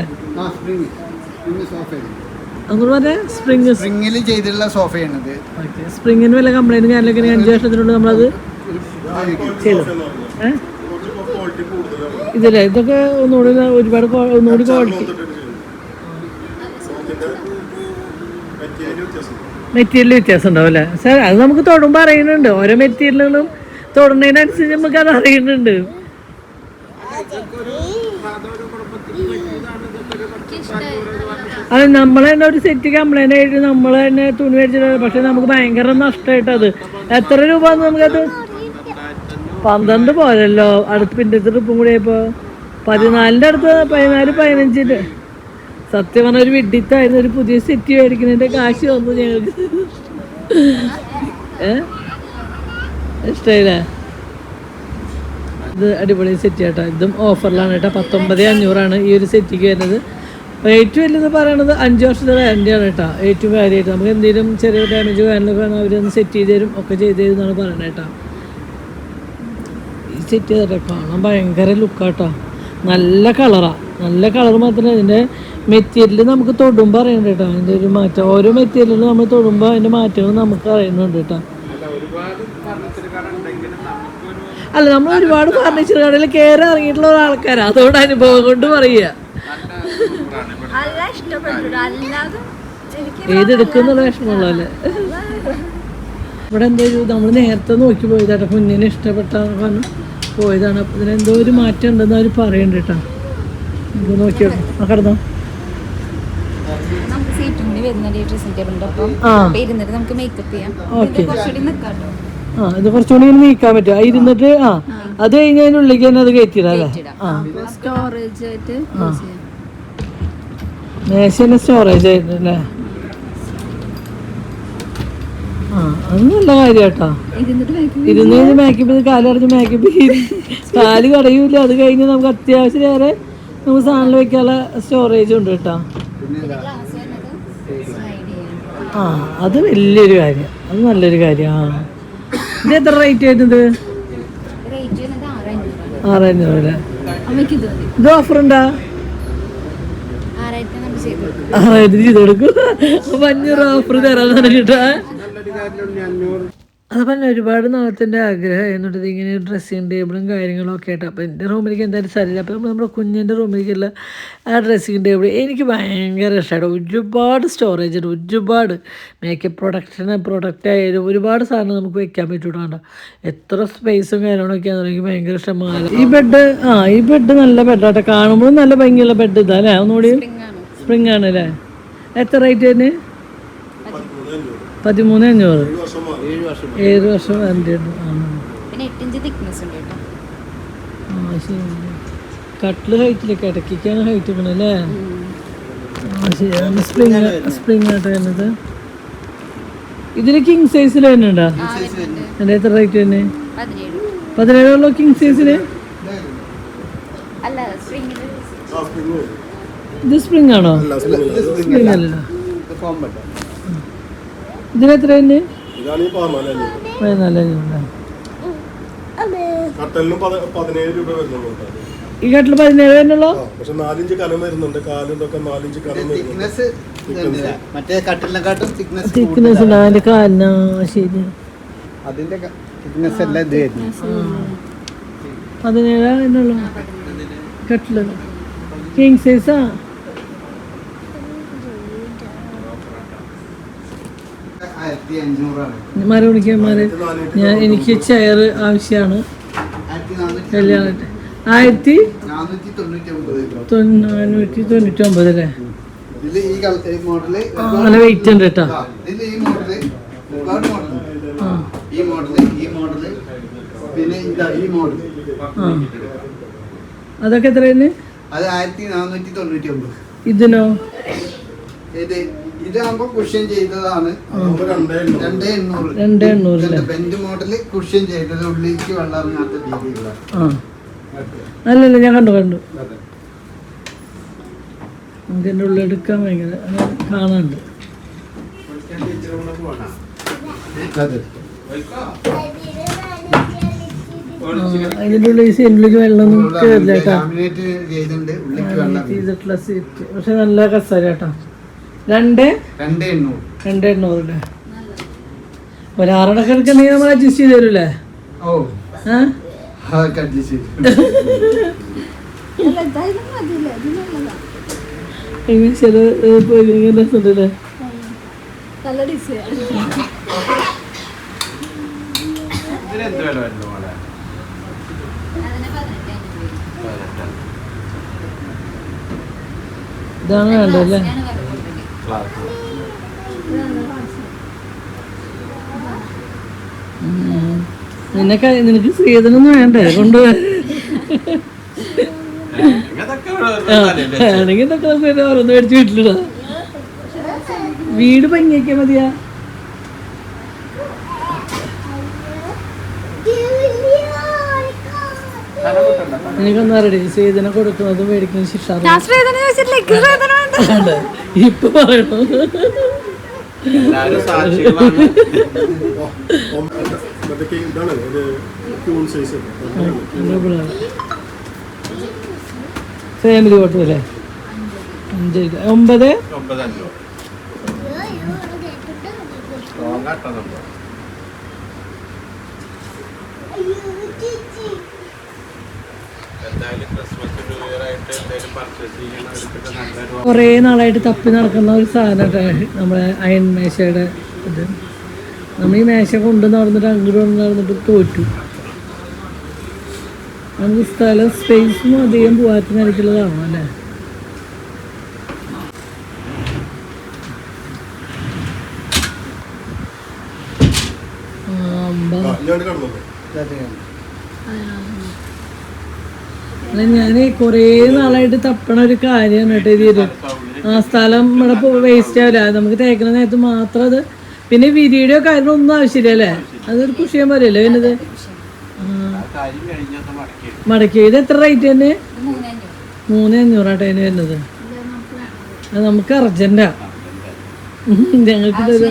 അങ്ങനെ പറഞ്ഞ സ്പ്രിങ്ങിൽ ചെയ്തിട്ടുള്ള സോഫയാണിത്. സ്പ്രിങ്ങിന് വല്ല കംപ്ലൈൻറ്റ് കാര്യങ്ങളൊക്കെ 5 വർഷത്തിനുള്ളിൽ നമ്മളത് ചെയ്തു. ഇതില്ലേ ഇതൊക്കെ ഒന്നുകൂടി ഒരുപാട് ഒന്നുകൂടി ക്വാളിറ്റി മെറ്റീരിയൽ വ്യത്യാസം ഉണ്ടാവും അല്ലേ സാർ? അത് നമുക്ക് തൊടുമ്പോൾ അറിയുന്നുണ്ട്. ഓരോ മെറ്റീരിയലുകളും തൊടുന്നതിനനുസരിച്ച് നമുക്ക് അത് അറിയുന്നുണ്ട്. അത് നമ്മൾ തന്നെ ഒരു സെറ്റ് കംപ്ലൈൻ്റ് ആയിട്ട് നമ്മൾ തന്നെ തുണി മേടിച്ചിട്ട്. പക്ഷെ നമുക്ക് ഭയങ്കര നഷ്ടമായിട്ടത്. എത്ര രൂപ നമുക്കത്? 12 പോരല്ലോ. അടുത്ത് പിന്നത്തെ ട്രിപ്പും കൂടി ഇപ്പോൾ 14 അടുത്ത് 14-15. സത്യം പറഞ്ഞ ഒരു വിഡിത്തായിരുന്നു. ഒരു പുതിയ സെറ്റ് മേടിക്കുന്നതിൻ്റെ കാശ് വന്നു ഞങ്ങൾക്ക്. ഇഷ്ടമായില്ലേ? ഇത് അടിപൊളി സെറ്റ് കേട്ടോ. ഇതും ഓഫറിലാണ് കേട്ടോ. 19,500 ഈ ഒരു സെറ്റിക്ക് വരുന്നത്. ഏറ്റവും വലുത് പറയണത് 5 വർഷത്തെ വാറണ്ടിയാണ് കേട്ടോ. ഏറ്റവും കാര്യമായിട്ട് നമുക്ക് എന്തെങ്കിലും ചെറിയ ഡാമേജ് കാര്യങ്ങളൊക്കെ വേണം അവരൊന്ന് സെറ്റ് ചെയ്ത് തരും. ഒക്കെ ചെയ്ത് തരും എന്നാണ് പറയണത് കേട്ടോ. ഈ സെറ്റ് ചെയ്തിട്ട് കാണാൻ ഭയങ്കര ലുക്കാട്ടോ. നല്ല കളറാണ്. നല്ല കളർ മാത്രമല്ല ഇതിൻ്റെ മെറ്റീരിയൽ നമുക്ക് തൊടുമ്പോൾ അറിയുന്നുണ്ട് കേട്ടോ. അതിൻ്റെ ഒരു മാറ്റം ഓരോ മെറ്റീരിയലും നമ്മൾ തൊടുമ്പോൾ അതിൻ്റെ മാറ്റങ്ങൾ നമുക്ക് അറിയുന്നുണ്ട് കേട്ടോ. ഒരുപാട് ഫർണിച്ചർ കട ഉണ്ടെങ്കിലും നമുക്കൊരു അല്ല, നമ്മൾ ഒരുപാട് ഫർണിച്ചർ കടയിൽ കയറി ഇറങ്ങിയിട്ടുള്ള ആൾക്കാരാണ്, അതുകൊണ്ട് അനുഭവം കൊണ്ട് പറയുക. അല്ല ഇഷ്ടപ്പെട്ടു, അല്ലാതെ എനിക്ക് ഏതെടുക്കുന്നുള്ള വിഷമമുള്ളല്ലേ. ഇവിടെ എന്തോ നമ്മൾ നേരത്തെ നോക്കി പോയതാട്ടോ, കുഞ്ഞിനെ ഇഷ്ടപ്പെട്ടാന്ന് പറഞ്ഞു പോയതാണ്. അപ്പം ഇതിനെന്തോ ഒരു മാറ്റം ഉണ്ടെന്ന് അവർ പറയുന്നുണ്ട് കേട്ടോ. നമുക്ക് നോക്കിയോ, കടന്നോ. നമുക്ക് സീറ്റും കൂടി വരുന്നുണ്ട് ഈ ഡ്രസ്സിംഗ് ടേബിളിന്റെ ഒപ്പം. ആ. അപ്പൊ ഇരുന്നിട്ട് നമുക്ക് മേക്കപ്പ് ചെയ്യാം. ഓക്കെ. കുറച്ചുകൂടി നിൽക്കാട്ടോ. ആ, ഇത് കുറച്ചുകൂടി ഇങ്ങനെ നീക്കാൻ പറ്റും. ആ ഇരുന്നിട്ട് അത് കഴിഞ്ഞ് അതിൻ്റെ ഉള്ളിലേക്ക് തന്നെ അത് കയറ്റിയിടാം അല്ലേ. സ്റ്റോറേജ് ആയിട്ട് യൂസ് ചെയ്യാം. മേശ തന്നെ സ്റ്റോറേജ് ആയിട്ടല്ലേ. അത് നല്ല കാര്യം കേട്ടോ. ഇരുന്നിട്ട് മേക്കപ്പ് ഇരുന്ന് മേക്കപ്പ് ചെയ്ത് കാലടഞ്ഞ് മേക്കപ്പ് ചെയ്ത് കാല് കടയൂല. അത് കഴിഞ്ഞ് നമുക്ക് അത്യാവശ്യം വേറെ നമുക്ക് സാധനം വെക്കാനുള്ള സ്റ്റോറേജ് ഉണ്ട് കേട്ടോ. ഗ്ലാസ് വരുന്നത് സ്ലൈഡ് ചെയ്യാം. അത് വലിയൊരു കാര്യം, അത് നല്ലൊരു കാര്യം. ഇത് എത്ര റേറ്റ് വരുന്നത്? റേറ്റ് വരുന്നത് 6,500. 6,500 അല്ലേ. അമ്മയ്ക്ക് ഇത് മതി. ഇത് ഓഫർ ഉണ്ടാ? 6,000 നമുക്ക് ചെയ്ത് കൊടുക്കും. 6,000 ചെയ്ത് കൊടുക്കും. അപ്പൊ 500 ഓഫർ തരാൻ പറഞ്ഞിട്ടാ. നല്ലൊരു കാര്യമുണ്ട്. 500 അതപ്പം ഒരുപാട് നാളത്തിൻ്റെ ആഗ്രഹമായിരുന്നുണ്ട് ഇതിങ്ങനെ ഡ്രസ്സിങ് ടേബിളും കാര്യങ്ങളും ഒക്കെ ആയിട്ട്. അപ്പോൾ എൻ്റെ റൂമിലേക്ക് എന്തായാലും സ്ഥലമില്ല. അപ്പോൾ നമ്മുടെ കുഞ്ഞിൻ്റെ റൂമിലേക്കുള്ള ആ ഡ്രസ്സിങ് ടേബിൾ എനിക്ക് ഭയങ്കര ഇഷ്ടമാണ്. ഒരുപാട് സ്റ്റോറേജ് ഉണ്ട്, ഒരുപാട് മേക്കപ്പ് പ്രൊഡക്റ്റ് ആയാലും ഒരുപാട് സാധനം നമുക്ക് വെക്കാൻ പറ്റൂടാണ്ട്. എത്ര സ്പേസും കാര്യങ്ങളൊക്കെയാണെന്ന് എനിക്ക് ഭയങ്കര ഇഷ്ടമാണ്. ഈ ബെഡ് നല്ല ബെഡാട്ടെ, കാണുമ്പോഴും നല്ല ഭംഗിയുള്ള ബെഡ് ഇതാ അല്ലേ. ഒന്നുകൂടി സ്പ്രിങ് ആണ് അല്ലേ. എത്ര റേറ്റ് തന്നെ? 13,500. 7 വർഷം വാറണ്ടി ഉണ്ട്. പിന്നെ 8 ഇഞ്ച് തിക്നെസ് ഉണ്ട് കേട്ടോ. ശരി. കട്ടില് ഹൈറ്റിലേക്ക് ഇടയ്ക്കാണ് ഹൈറ്റ് വെക്കണം അല്ലേ. ശരി. സ്പ്രിങ് ആയിട്ട് വരുന്നത്. ഇതിന് കിങ് സൈസിൽ തന്നെ ഉണ്ടോ? എൻ്റെ എത്ര റേറ്റ് തന്നെ? 17 കിങ് സൈസിന്. അല്ല സ്പ്രിംഗ്. ഇത് സ്പ്രിങ് ആണോ? സ്പ്രിങ് അല്ലല്ലോ. ഇതിനെത്ര തന്നെ? 14,500. ഈ കട്ടില് 17 തന്നെയുള്ളൂ. പക്ഷെ 4 ഇഞ്ച് കനം വരുന്നുണ്ട്. കാലിന്റെയൊക്കെ 4 ഇഞ്ച് കനം വരുന്നുണ്ട്. മറ്റേ കട്ടിലിനെക്കാട്ടും തിക്നെസ് തിക്നെസ് ഉണ്ട് അതിന്റെ കാലിനാ. ശരി. അതിന്റെ തിക്നെസ് അല്ല ഇത് വരുന്നത്. 17 തന്നെയുള്ളൂ കട്ടില്. കിങ് സൈസാ. മരവിളിക്കന്മാര് എനിക്ക് ചെയർ ആവശ്യമാണ്. 1,499 അല്ലേ. നല്ല വെയിറ്റ് ഉണ്ട് കേട്ടോ. അതൊക്കെ എത്രയാണ്? അത് 1,499. ഇതിനോ? ഇതാകുമ്പോ കുഷ്യൻ ചെയ്തതാണ്. 2,800 ബെൻഡ് മോഡല് കുഷ്യൻ ചെയ്തത്, ഉള്ളിലേക്ക് വെള്ളം ഇറങ്ങാത്ത രീതിയിലുള്ള. അല്ലല്ല, ഞാൻ കണ്ടു നമുക്ക് എൻ്റെ ഉള്ളിൽ എടുക്കാൻ ഭയങ്കര കാണാനുണ്ട്. അതിൻ്റെ ഉള്ളിൽ സീറ്റിലേക്ക് വെള്ളമൊന്നും കയറില്ല കേട്ടോ. ചെയ്തിട്ടുള്ള സീറ്റ് പക്ഷെ നല്ല കസര കേട്ടോ. 2,800 ഒരാറടക്കം എടുക്കണമെങ്കിൽ നമ്മൾ അഡ്ജസ്റ്റ് ചെയ്ത് തരൂല്ലേ? ചില രസമുണ്ടല്ലേ. നല്ല ഡിസൈൻ. ഇതിനെന്ത് വില വരുന്നു മോളെ? ഇതാണ് വേണ്ടല്ലേ. നിനക്ക് സ്ത്രീധനൊന്നും വേണ്ടേ കൊണ്ടുപോകാൻ? ആണെങ്കിൽ ഇതൊക്കെ നമുക്ക് ഓരോന്ന് മേടിച്ച് വീട്ടിലിടാ. വീട് ഭംഗിയൊക്കെ മതിയാ. എനിക്കൊന്നും അറിയട്ടെ സ്ത്രീധനം കൊടുക്കുന്നതും മേടിക്കുന്നതും ശിക്ഷ ഇപ്പൊ പറയണോ? ഫാമിലി കോട്ടും അല്ലേ? 9,500. എന്തായാലും ക്രിസ്മസ് ന്യൂ ഇയർ ആയിട്ട് എന്തെങ്കിലും പർച്ചേസ് ചെയ്യണവർക്കൊക്കെ നല്ലൊരു കുറേ നാളായിട്ട് തപ്പി നടക്കുന്ന ഒരു സാധനമാണ് നമ്മളെ അയൺ മേശയുടെ ഇത്. നമ്മൾ ഈ മേശ കൊണ്ട് നടന്നിട്ട് അങ്ങോട്ട് കൊണ്ട് നടന്നിട്ട് തോറ്റു. നമുക്ക് സ്ഥലം സ്പേസും അധികം പോകാത്ത നിലയ്ക്കുള്ളതാണോ അല്ലേ? ഞാൻ കടന്നു അല്ല ഞാൻ കുറേ നാളായിട്ട് തപ്പണ ഒരു കാര്യമാണ് കേട്ടോ ഇത്. ആ സ്ഥലം ഇവിടെ വേസ്റ്റ് ആവില്ല, നമുക്ക് തേക്കണ നേരത്ത് മാത്രം അത്. പിന്നെ വിരിയുടെ കാര്യങ്ങൾ ഒന്നും ആവശ്യമില്ല അല്ലേ? അതൊരു കുഷിയാൻ പറയല്ലേ പിന്നത്. കാര്യം കഴിഞ്ഞൊക്കെ മടക്കി മടക്കി ഇത് എത്ര റേറ്റ് തന്നെ? 3,500 അതിന് വരുന്നത്. അത് നമുക്ക് അർജന്റാ. ഞങ്ങൾക്കിതൊരു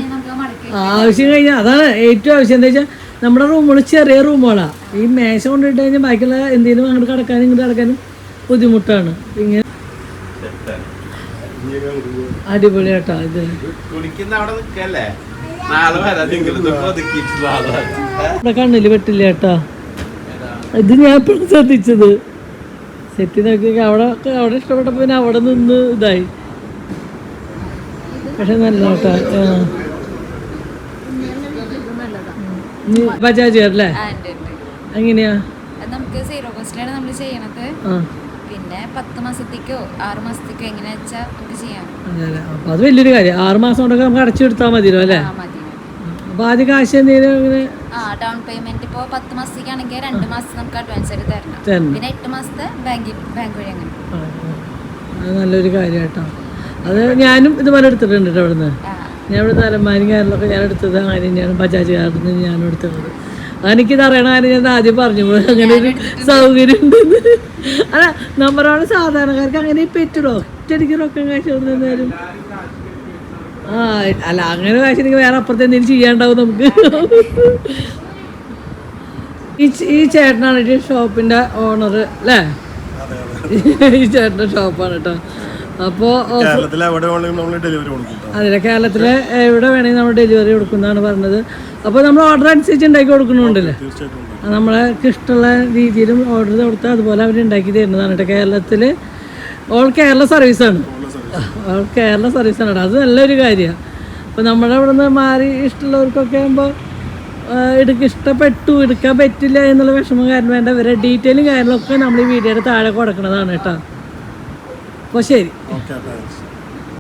ആവശ്യം കഴിഞ്ഞാൽ അതാണ് ഏറ്റവും ആവശ്യം. എന്താ വെച്ചാൽ നമ്മുടെ റൂമുകൾ ചെറിയ റൂമുകളാണ്. ഈ മേശ കൊണ്ടിട്ട് കഴിഞ്ഞാൽ ബാക്കിയുള്ള എന്തെങ്കിലും അങ്ങോട്ട് കിടക്കാനും ഇങ്ങോട്ട് കിടക്കാനും ബുദ്ധിമുട്ടാണ്. ഇങ്ങനെ അടിപൊളിയാട്ടോ ഇത്. കുളിക്കുന്ന അവിടെ നിൽക്കല്ലേ, നാളെ വരാം. നിങ്ങൾ ഇവിടെ കണ്ണില് പെട്ടില്ല കേട്ടോ. ഇത് ഞാൻ എപ്പോഴും ശ്രദ്ധിച്ചത്. സെറ്റ് നോക്കി അവിടെ ഇഷ്ടപ്പെട്ടപ്പോൾ പിന്നെ അവിടെ നിന്ന് ഇതായി. പക്ഷെ നല്ല കേട്ടോ. ബജാജ് അല്ലേ? എങ്ങനെയാ? നമുക്ക് 0 കോസ്റ്റിലാണ് നമ്മൾ ചെയ്യണത്. പിന്നെ 10 മാസത്തേക്കോ 6 മാസത്തേക്കോ എങ്ങനെ വെച്ചാൽ നമുക്ക് ചെയ്യാം. അതെ, അപ്പൊ അത് വലിയൊരു കാര്യം. 6 മാസം കൊണ്ടൊക്കെ നമുക്ക് അടച്ചെടുത്താൽ മതിയല്ലോ അല്ലേ? അപ്പൊ ആദ്യം കാശ് എന്തെങ്കിലും ഇങ്ങനെ ഡൗൺ പേയ്മെന്റ് ഇപ്പോൾ 10 മാസത്തേക്കാണെങ്കിൽ 2 മാസം നമുക്ക് അഡ്വാൻസ് ആയിട്ട് തരണം. പിന്നെ 8 മാസത്തെ ബാങ്ക് വഴി അങ്ങനെ. അത് നല്ലൊരു കാര്യം കേട്ടോ. അത് ഞാനും ഇതുപോലെ എടുത്തിട്ടുണ്ട് കേട്ടോ. അവിടുന്ന് ഞാൻ ഇവിടെ അലമാരി കാറിലൊക്കെ ഞാൻ എടുത്തത് അങ്ങനെ തന്നെയാണ്. ബജാജ് കാറിൽ നിന്ന് ഞാനും എടുത്തത്. എനിക്കിത് അറിയണ കാര്യം ഞാൻ ആദ്യം പറഞ്ഞു അങ്ങനെ ഒരു സൗകര്യം ഉണ്ടെന്ന്. അല്ല നമ്മളോട് സാധാരണക്കാർക്ക് അങ്ങനെ പറ്റുള്ളൂ. ഒറ്റയടിക്ക് റൊക്കം കാശ് കൊടുത്താലും അല്ല അങ്ങനെ കാശ് എനിക്ക് വേറെ അപ്പുറത്ത് എന്തെങ്കിലും ചെയ്യാണ്ടാവും നമുക്ക്. ഈ ചേട്ടനാണ് ഈ ഷോപ്പിന്റെ ഓണർ അല്ലേ? ഈ ചേട്ടൻ്റെ ഷോപ്പാണ് കേട്ടോ. അപ്പോൾ അതിലെ കേരളത്തിലെ എവിടെ വേണമെങ്കിൽ നമ്മൾ ഡെലിവറി കൊടുക്കുന്നതാണ് പറഞ്ഞത്. അപ്പോൾ നമ്മൾ ഓർഡർ അനുസരിച്ച് ഉണ്ടാക്കി കൊടുക്കണമുണ്ടല്ലേ? നമ്മളെ ഇഷ്ടമുള്ള രീതിയിലും ഓർഡർ കൊടുത്താൽ അതുപോലെ അവർ ഉണ്ടാക്കി തരുന്നതാണ് കേട്ടോ. കേരളത്തിൽ ഓൾ കേരള സർവീസാണ്. ഓൾ കേരള സർവീസാണ് കേട്ടോ. അത് നല്ലൊരു കാര്യമാണ്. അപ്പോൾ നമ്മുടെ ഇവിടെ നിന്ന് മാറി ഇഷ്ടമുള്ളവർക്കൊക്കെ ആകുമ്പോൾ ഇഷ്ടപ്പെട്ടു എടുക്കാൻ പറ്റില്ല എന്നുള്ള വിഷമം കാരണം വേണ്ട. ഇവരെ ഡീറ്റെയിലും കാര്യങ്ങളൊക്കെ നമ്മൾ ഈ വീഡിയോയുടെ താഴെ കൊടുക്കുന്നതാണ് കേട്ടോ. അപ്പോൾ ശരി.